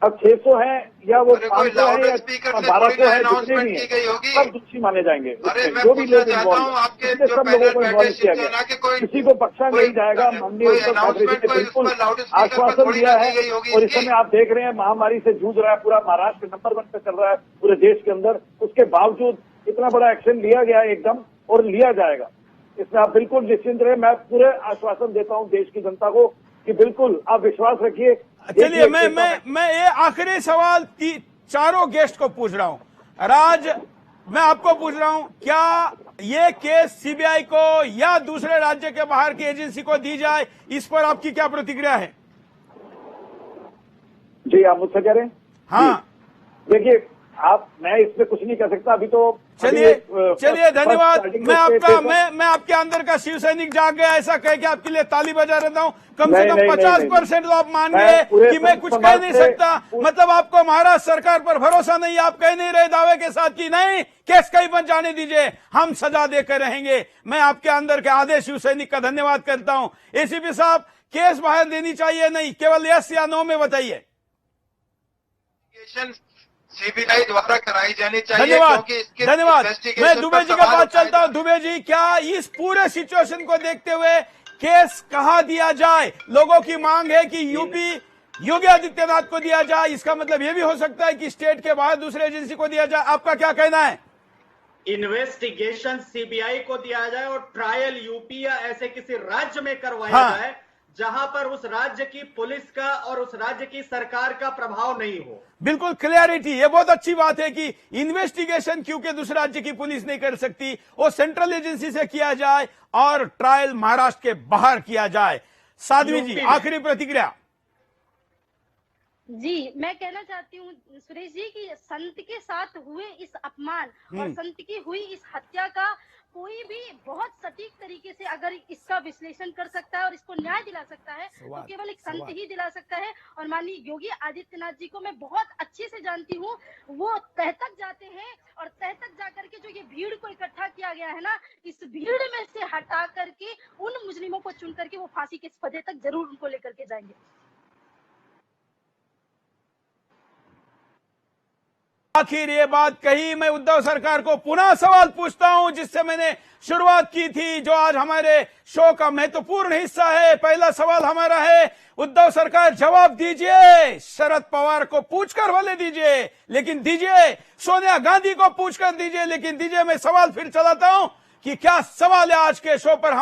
अब 600 है या वो अरे कोई 500 है लाउड या स्पीकर से 1200 थोड़ी ना है, जितने अनाउंसमेंट भी की गई होगी। हैं सब दोषी माने जाएंगे। अरे मैं जो भी पूछना लोग चाहता इन्वॉल्व हूँ, आपके इसमें जो सब लोगों पैनल को बैठे इन्वॉल्व किया शिवसेना गया, के कोई किसी को बख्शा कोई- नहीं जाएगा। माननीय कोई उद्धव ठाकरे जी announcement ने कोई बिल्कुल उस पर लाउड स्पीकर पर आश्वासन थोड़ी दिया ना है। दी गई होगी और इस इसकी। समय आप देख रहे हैं महामारी से जूझ रहा है पूरा महाराष्ट्र, नंबर 1 पे चल रहा है पूरे देश के अंदर। उसके बावजूद इतना बड़ा एक्शन लिया गया है एकदम, और लिया जाएगा। इसमें आप बिल्कुल निश्चिंत रहे। मैं पूरे आश्वासन देता हूं देश की जनता को कि बिल्कुल आप विश्वास रखिए। चलिए मैं ये आखिरी सवाल चारों गेस्ट को पूछ रहा हूं। राज, मैं आपको पूछ रहा हूं, क्या ये केस सीबीआई को या दूसरे राज्य के बाहर की एजेंसी को दी जाए, इस पर आपकी क्या प्रतिक्रिया है? जी, आप मुझसे कह रहे हैं? हाँ, देखिए, मैं इसमें कुछ नहीं कर सकता अभी। तो चलिए धन्यवाद। मैं आपके अंदर का शिव सैनिक जाग गया ऐसा कह के आपके लिए ताली बजा रहता हूं। कम से कम 50% तो आप मान गए कि मैं कुछ कह नहीं सकता। मतलब आपको महाराष्ट्र सरकार पर भरोसा नहीं, आप कह नहीं रहे दावे के साथ कि नहीं केस कहीं मत जाने दीजिए, हम सजा देकर रहेंगे। मैं आपके अंदर के आधे शिव सैनिक का धन्यवाद करता हूं। एसीपी साहब, केस बाहर देनी चाहिए नहीं, केवल यस या नो में बताइए। सीबीआई द्वारा कराई जानी चाहिए। धन्यवाद, क्योंकि धन्यवाद। मैं दुबे जी का बात चलता हूं। दुबे जी, क्या इस पूरे सिचुएशन को देखते हुए केस कहाँ दिया जाए? लोगों की मांग है कि यूपी योगी आदित्यनाथ को दिया जाए, इसका मतलब यह भी हो सकता है कि स्टेट के बाहर दूसरे एजेंसी को दिया जाए। आपका क्या कहना है? इन्वेस्टिगेशन सीबीआई को दिया जाए और ट्रायल यूपी या ऐसे किसी राज्य में करवाया जाए जहां पर उस राज्य की पुलिस का और उस राज्य की सरकार का प्रभाव नहीं हो। बिल्कुल क्लियरिटी, ये बहुत अच्छी बात है कि इन्वेस्टिगेशन क्योंकि दूसरे राज्य की पुलिस नहीं कर सकती, वो सेंट्रल एजेंसी से किया जाए और ट्रायल महाराष्ट्र के बाहर किया जाए। साध्वी जी, आखिरी प्रतिक्रिया। जी, मैं कहना चाहती हूँ सुरेश जी कि संत के साथ हुए इस अपमान और संत की हुई इस हत्या का कोई भी बहुत सटीक तरीके से अगर इसका विश्लेषण कर सकता है और इसको न्याय दिला सकता है तो केवल एक संत ही दिला सकता है। और माननीय योगी आदित्यनाथ जी को मैं बहुत अच्छे से जानती हूँ। वो तह तक जाते हैं और तह तक जाकर के जो ये भीड़ को इकट्ठा किया गया है ना, इस भीड़ में से हटा करके उन मुजरिमों को चुन करके वो फांसी के फंदे तक जरूर उनको लेकर के जाएंगे। आखिर ये बात कही, मैं उद्धव सरकार को पुनः सवाल पूछता हूं जिससे मैंने शुरुआत की थी, जो आज हमारे शो का महत्वपूर्ण हिस्सा है। पहला सवाल हमारा है, उद्धव सरकार जवाब दीजिए, शरद पवार को पूछकर भले दीजिए लेकिन दीजिए, सोनिया गांधी को पूछकर दीजिए लेकिन दीजिए। मैं सवाल फिर चलाता हूं कि क्या सवाल है आज के शो पर?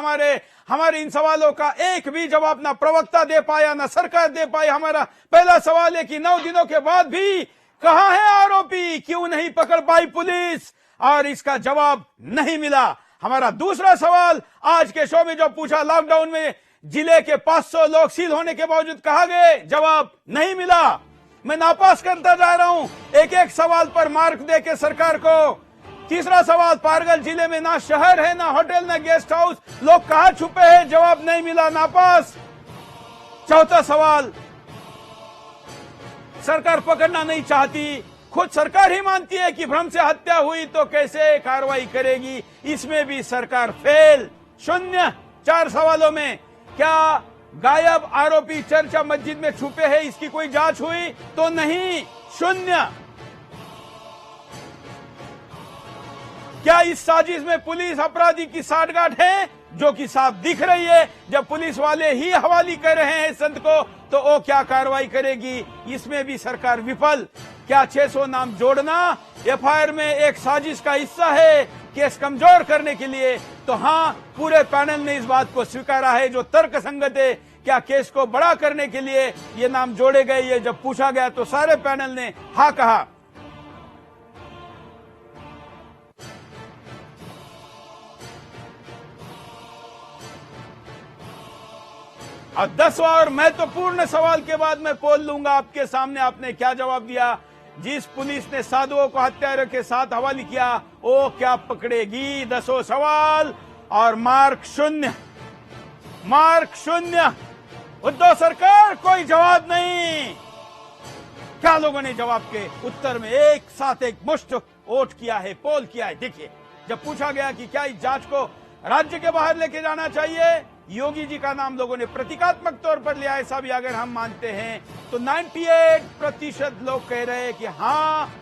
हमारे इन सवालों का एक भी जवाब ना प्रवक्ता दे पाया ना सरकार दे पाई। हमारा पहला सवाल है कि 9 दिनों के बाद भी कहां है आरोपी, क्यों नहीं पकड़ पाई पुलिस, और इसका जवाब नहीं मिला। हमारा दूसरा सवाल आज के शो में जो पूछा, लॉकडाउन में जिले के 500 लोग सील होने के बावजूद कहा गए, जवाब नहीं मिला। मैं नापास करता जा रहा हूं एक एक सवाल पर मार्क देके सरकार को। तीसरा सवाल, पारगल जिले में ना शहर है ना होटल ना गेस्ट हाउस, लोग कहां छुपे हैं, जवाब नहीं मिला, नापास। चौथा सवाल, सरकार पकड़ना नहीं चाहती, खुद सरकार ही मानती है कि भ्रम से हत्या हुई तो कैसे कार्रवाई करेगी, इसमें भी सरकार फेल, शून्य। 4 सवालों में, क्या गायब आरोपी चर्चा मस्जिद में छुपे हैं, इसकी कोई जांच हुई तो नहीं, शून्य। क्या इस साजिश में पुलिस अपराधी की साठगांठ है, जो कि साफ दिख रही है। जब पुलिस वाले ही हवाली कर रहे हैं संत को तो वो क्या कार्रवाई करेगी, इसमें भी सरकार विफल। क्या 600 नाम जोड़ना एफआईआर में एक साजिश का हिस्सा है केस कमजोर करने के लिए? तो हाँ, पूरे पैनल ने इस बात को स्वीकारा है जो तर्क संगत है। क्या केस को बड़ा करने के लिए ये नाम जोड़े गए? ये जब पूछा गया तो सारे पैनल ने हाँ कहा। और 10वां और महत्वपूर्ण सवाल के बाद मैं पोल लूंगा आपके सामने, आपने क्या जवाब दिया? जिस पुलिस ने साधुओं को हत्यारों के साथ हवाले किया वो क्या पकड़ेगी? 10वां सवाल और मार्क शून्य, मार्क शून्य। उद्धव सरकार कोई जवाब नहीं। क्या लोगों ने जवाब के उत्तर में एक साथ एक मुश्त वोट किया है, पोल किया है? देखिए, जब पूछा गया कि क्या इस जांच को राज्य के बाहर लेके जाना चाहिए योगी जी का नाम लोगों ने प्रतीकात्मक तौर पर लिया, ऐसा भी अगर हम मानते हैं तो 98% लोग कह रहे हैं कि हाँ,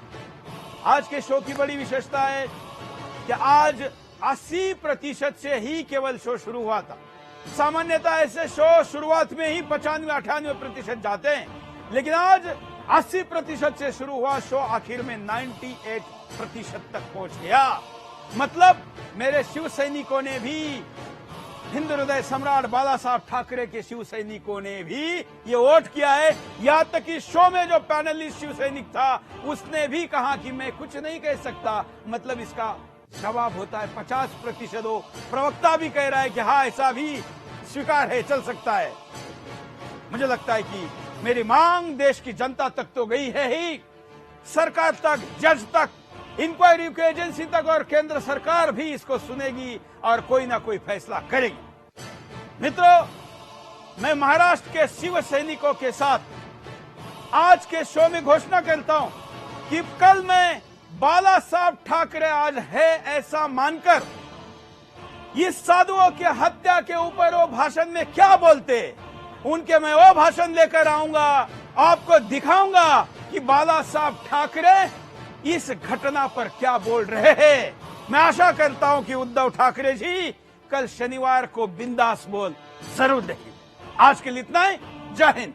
आज के शो की बड़ी विशेषता है कि आज 80% से ही केवल शो शुरू हुआ था। सामान्यतः ऐसे शो शुरुआत में ही 95-98% जाते हैं, लेकिन आज 80% से शुरू हुआ शो आखिर में 98% तक पहुंच गया। मतलब मेरे शिव सैनिकों ने भी, हिंदू हृदय सम्राट बाला साहब ठाकरे के शिव सैनिकों ने भी ये वोट किया है। यहां तक कि शो में जो पैनलिस्ट शिव सैनिक था उसने भी कहा कि मैं कुछ नहीं कह सकता। मतलब इसका जवाब होता है 50% हो। प्रवक्ता भी कह रहा है कि हाँ, ऐसा भी स्वीकार है, चल सकता है। मुझे लगता है कि मेरी मांग देश की जनता तक तो गई है ही, सरकार तक, जज तक, इंक्वायरी की एजेंसी तक, और केंद्र सरकार भी इसको सुनेगी और कोई ना कोई फैसला करेगी। मित्रों, मैं महाराष्ट्र के शिव सैनिकों के साथ आज के शो में घोषणा करता हूं कि कल मैं बाला साहब ठाकरे आज है ऐसा मानकर इस साधुओं की हत्या के ऊपर वो भाषण में क्या बोलते, उनके मैं वो भाषण लेकर आऊंगा, आपको दिखाऊंगा कि बाला साहब ठाकरे इस घटना पर क्या बोल रहे हैं। मैं आशा करता हूं कि उद्धव ठाकरे जी कल शनिवार को बिंदास बोल जरूर देखेंगे। आज के लिए इतना ही। जय हिंद।